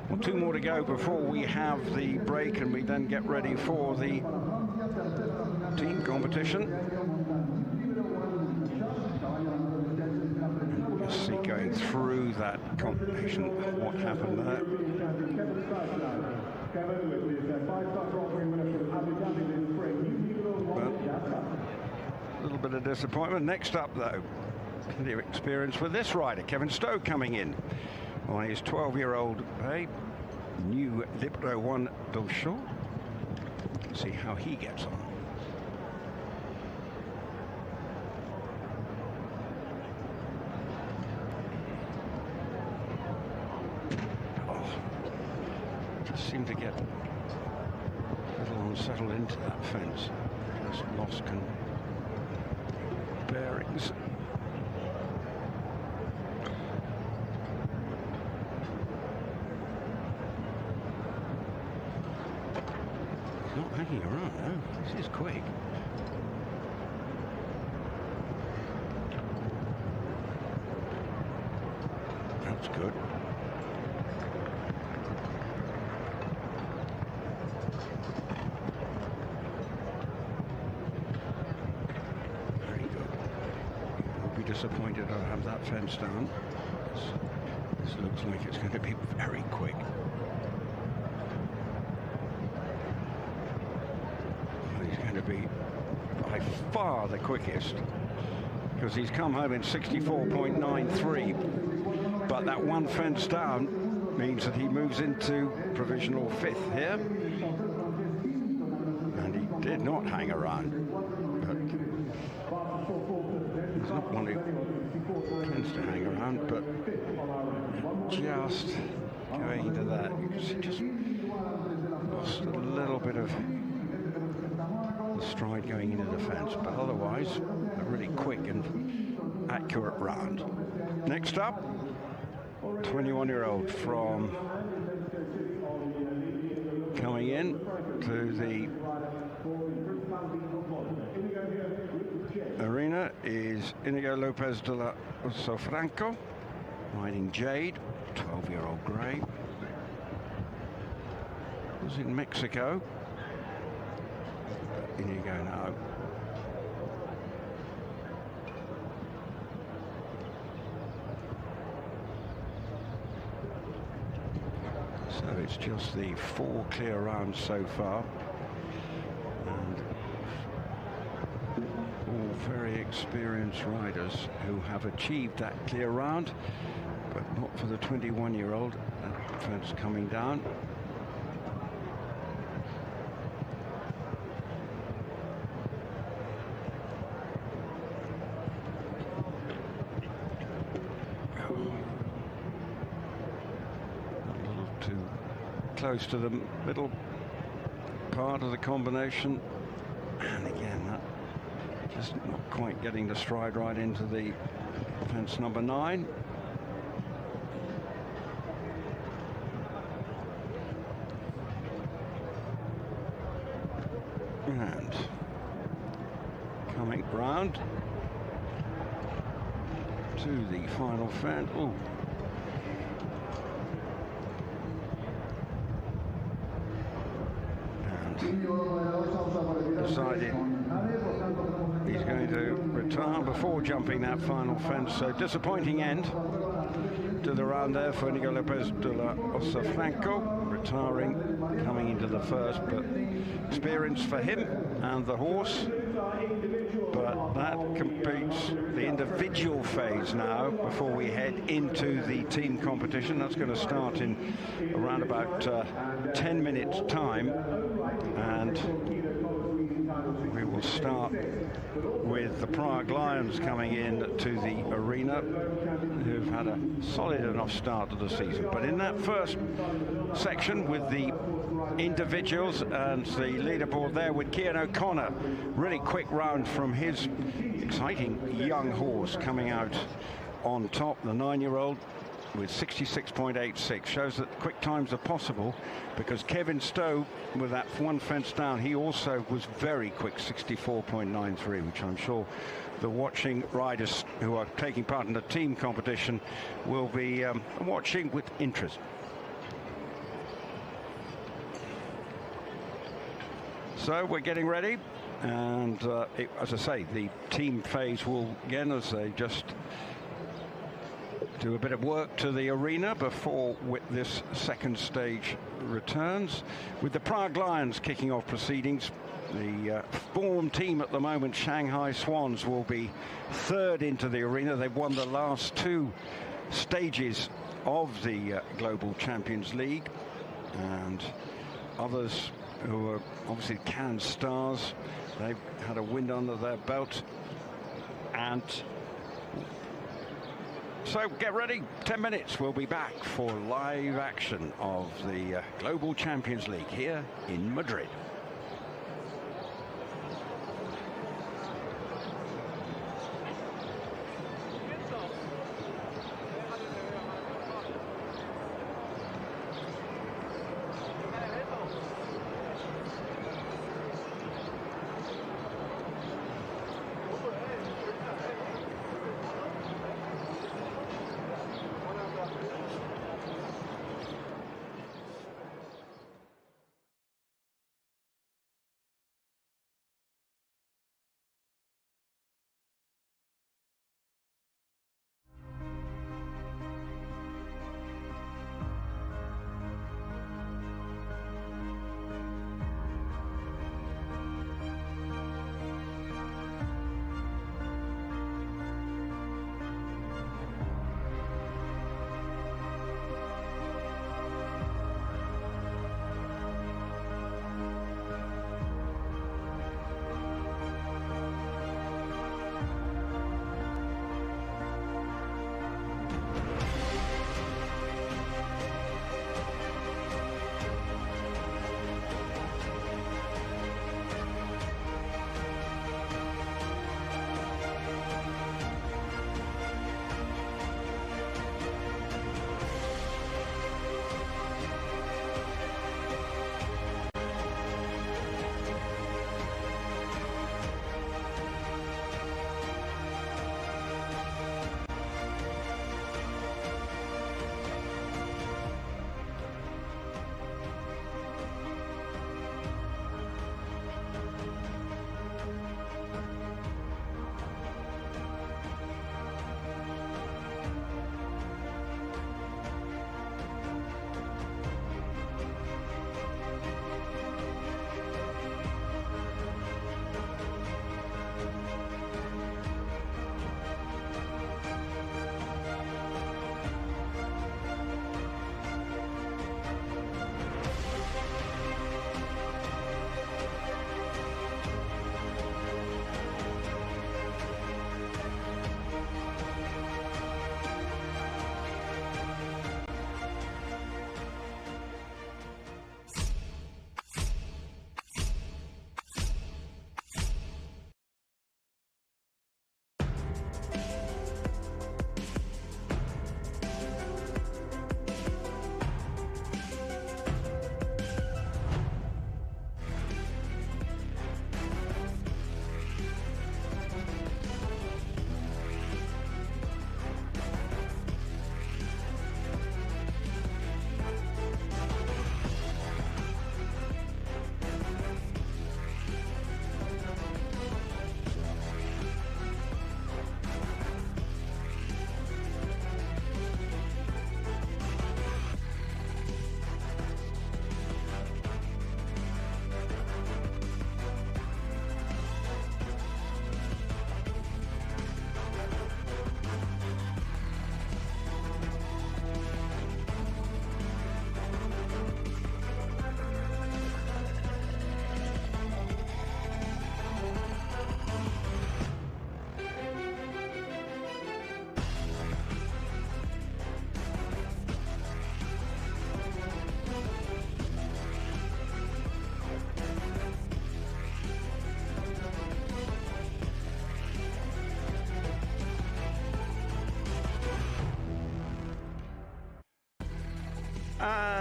Well, 2 more to go before we have the break and we then get ready for the team competition. Let's see, going through that combination, what happened there. Well, a little bit of disappointment. Next up, though, plenty of experience with this rider, Kevin Stowe, coming in on his 12-year-old new Libro 1 Dauchot. See how he gets on. Just seemed to get a little unsettled into that fence. Just lost bearings. Not hanging around, no. This is quick. That's good. Very good. I'll be disappointed I'll have that fence down. This looks like it's going to be very quick. To be by far the quickest, because he's come home in 64.93, but that one fence down means that he moves into provisional 5th here, and he did not hang around, but he's not one who tends to hang around, but just going into that, you can see just lost a little bit of the stride going into the fence, but otherwise a really quick and accurate round. Next up, 21-year-old from coming in to the arena is Inigo Lopez de la Sofranco, riding Jade, 12-year-old grey. Was in Mexico. Inigo now. So it's just the 4 clear rounds so far, and all very experienced riders who have achieved that clear round, but not for the 21-year-old. That fence coming down. Close to the middle part of the combination, and again that just not quite getting the stride right into the fence number 9. And coming round to the final fence. Ooh. Decided he's going to retire before jumping that final fence. So disappointing end to the round there for Inigo Lopez de la Sofranco, retiring, coming into the first, but experience for him and the horse. But that completes the individual phase now before we head into the team competition. That's going to start in around about 10 minutes time, and we will start with the Prague Lions coming in to the arena, who've had a solid enough start to the season. But in that first section with the individuals and the leaderboard there with Cian O'Connor, really quick round from his exciting young horse coming out on top, the 9-year-old with 66.86. Shows that quick times are possible, because Kevin Stowe, with that one fence down, he also was very quick, 64.93, which I'm sure the watching riders who are taking part in the team competition will be watching with interest. So we're getting ready, and as I say, the team phase will begin as they just do a bit of work to the arena before this second stage returns, with the Prague Lions kicking off proceedings. The form team at the moment, Shanghai Swans, will be third into the arena. They've won the last two stages of the Global Champions League, and others who are obviously Cannes stars, they've had a win under their belt. And so get ready, 10 minutes, we'll be back for live action of the Global Champions League here in Madrid.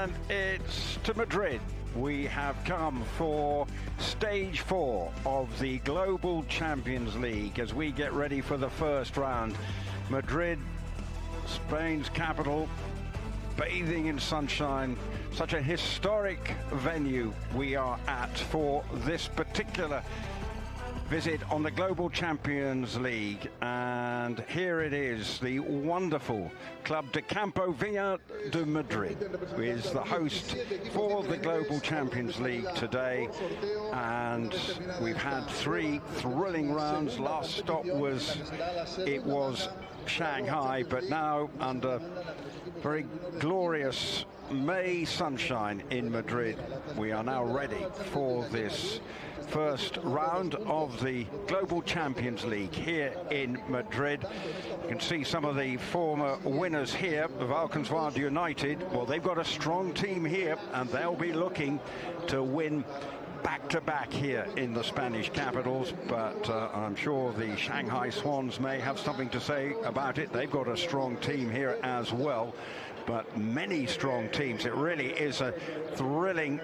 and it's to Madrid. We have come for stage 4 of the Global Champions League as we get ready for the first round. Madrid, Spain's capital, bathing in sunshine. Such a historic venue we are at for this particular visit on the Global Champions League. And here it is, the wonderful Club de Campo Villa de Madrid is the host for the Global Champions League today. And we've had 3 thrilling rounds. Last stop was Shanghai, but now under very glorious May sunshine in Madrid, we are now ready for this first round of the Global Champions League here in Madrid. You can see some of the former winners here, Valkenswaard United. Well, they've got a strong team here and they'll be looking to win back-to-back here in the Spanish capitals, but I'm sure the Shanghai Swans may have something to say about it. They've got a strong team here as well, but many strong teams. It really is a thrilling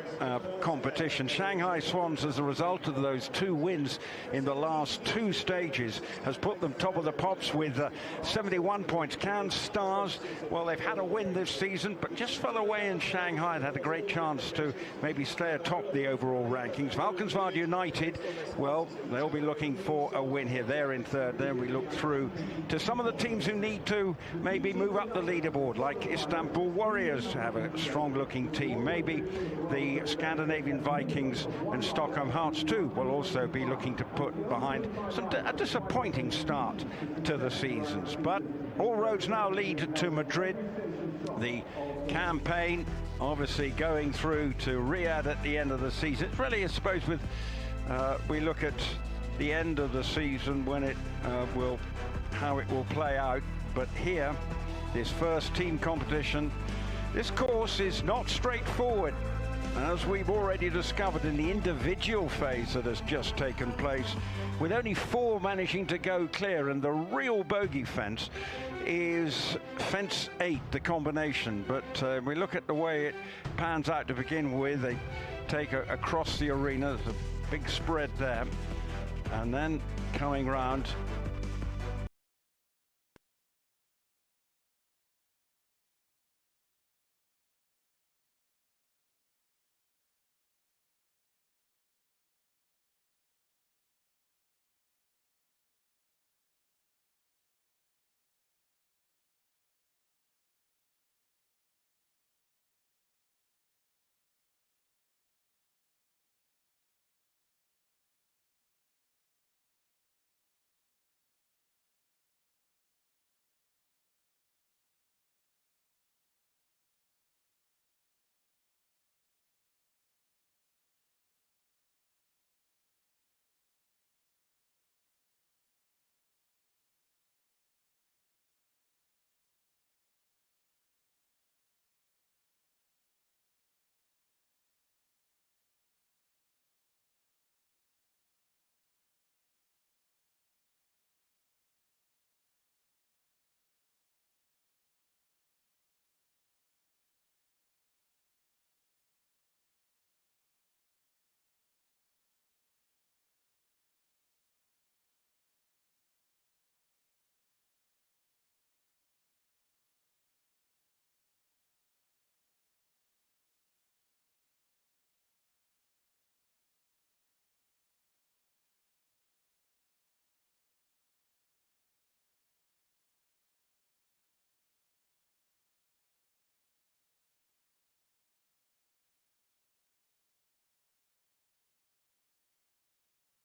competition. Shanghai Swans, as a result of those 2 wins in the last 2 stages, has put them top of the pops with 71 points. Cannes Stars, well, they've had a win this season, but just fell away in Shanghai and had a great chance to maybe stay atop the overall rankings. Valkenswaard United, well, they'll be looking for a win here. They're in 3rd. Then we look through to some of the teams who need to maybe move up the leaderboard, like Istanbul Warriors have a strong-looking team. Maybe the Scandinavian Vikings and Stockholm Hearts too will also be looking to put behind a disappointing start to the seasons. But all roads now lead to Madrid. The campaign obviously going through to Riyadh at the end of the season. It's really, I suppose, with we look at the end of the season when it how it will play out. But here, this first team competition, this course is not straightforward, as we've already discovered in the individual phase that has just taken place, with only 4 managing to go clear, and the real bogey fence is fence 8, the combination. But we look at the way it pans out to begin with. They take across the arena, there's a big spread there, and then coming round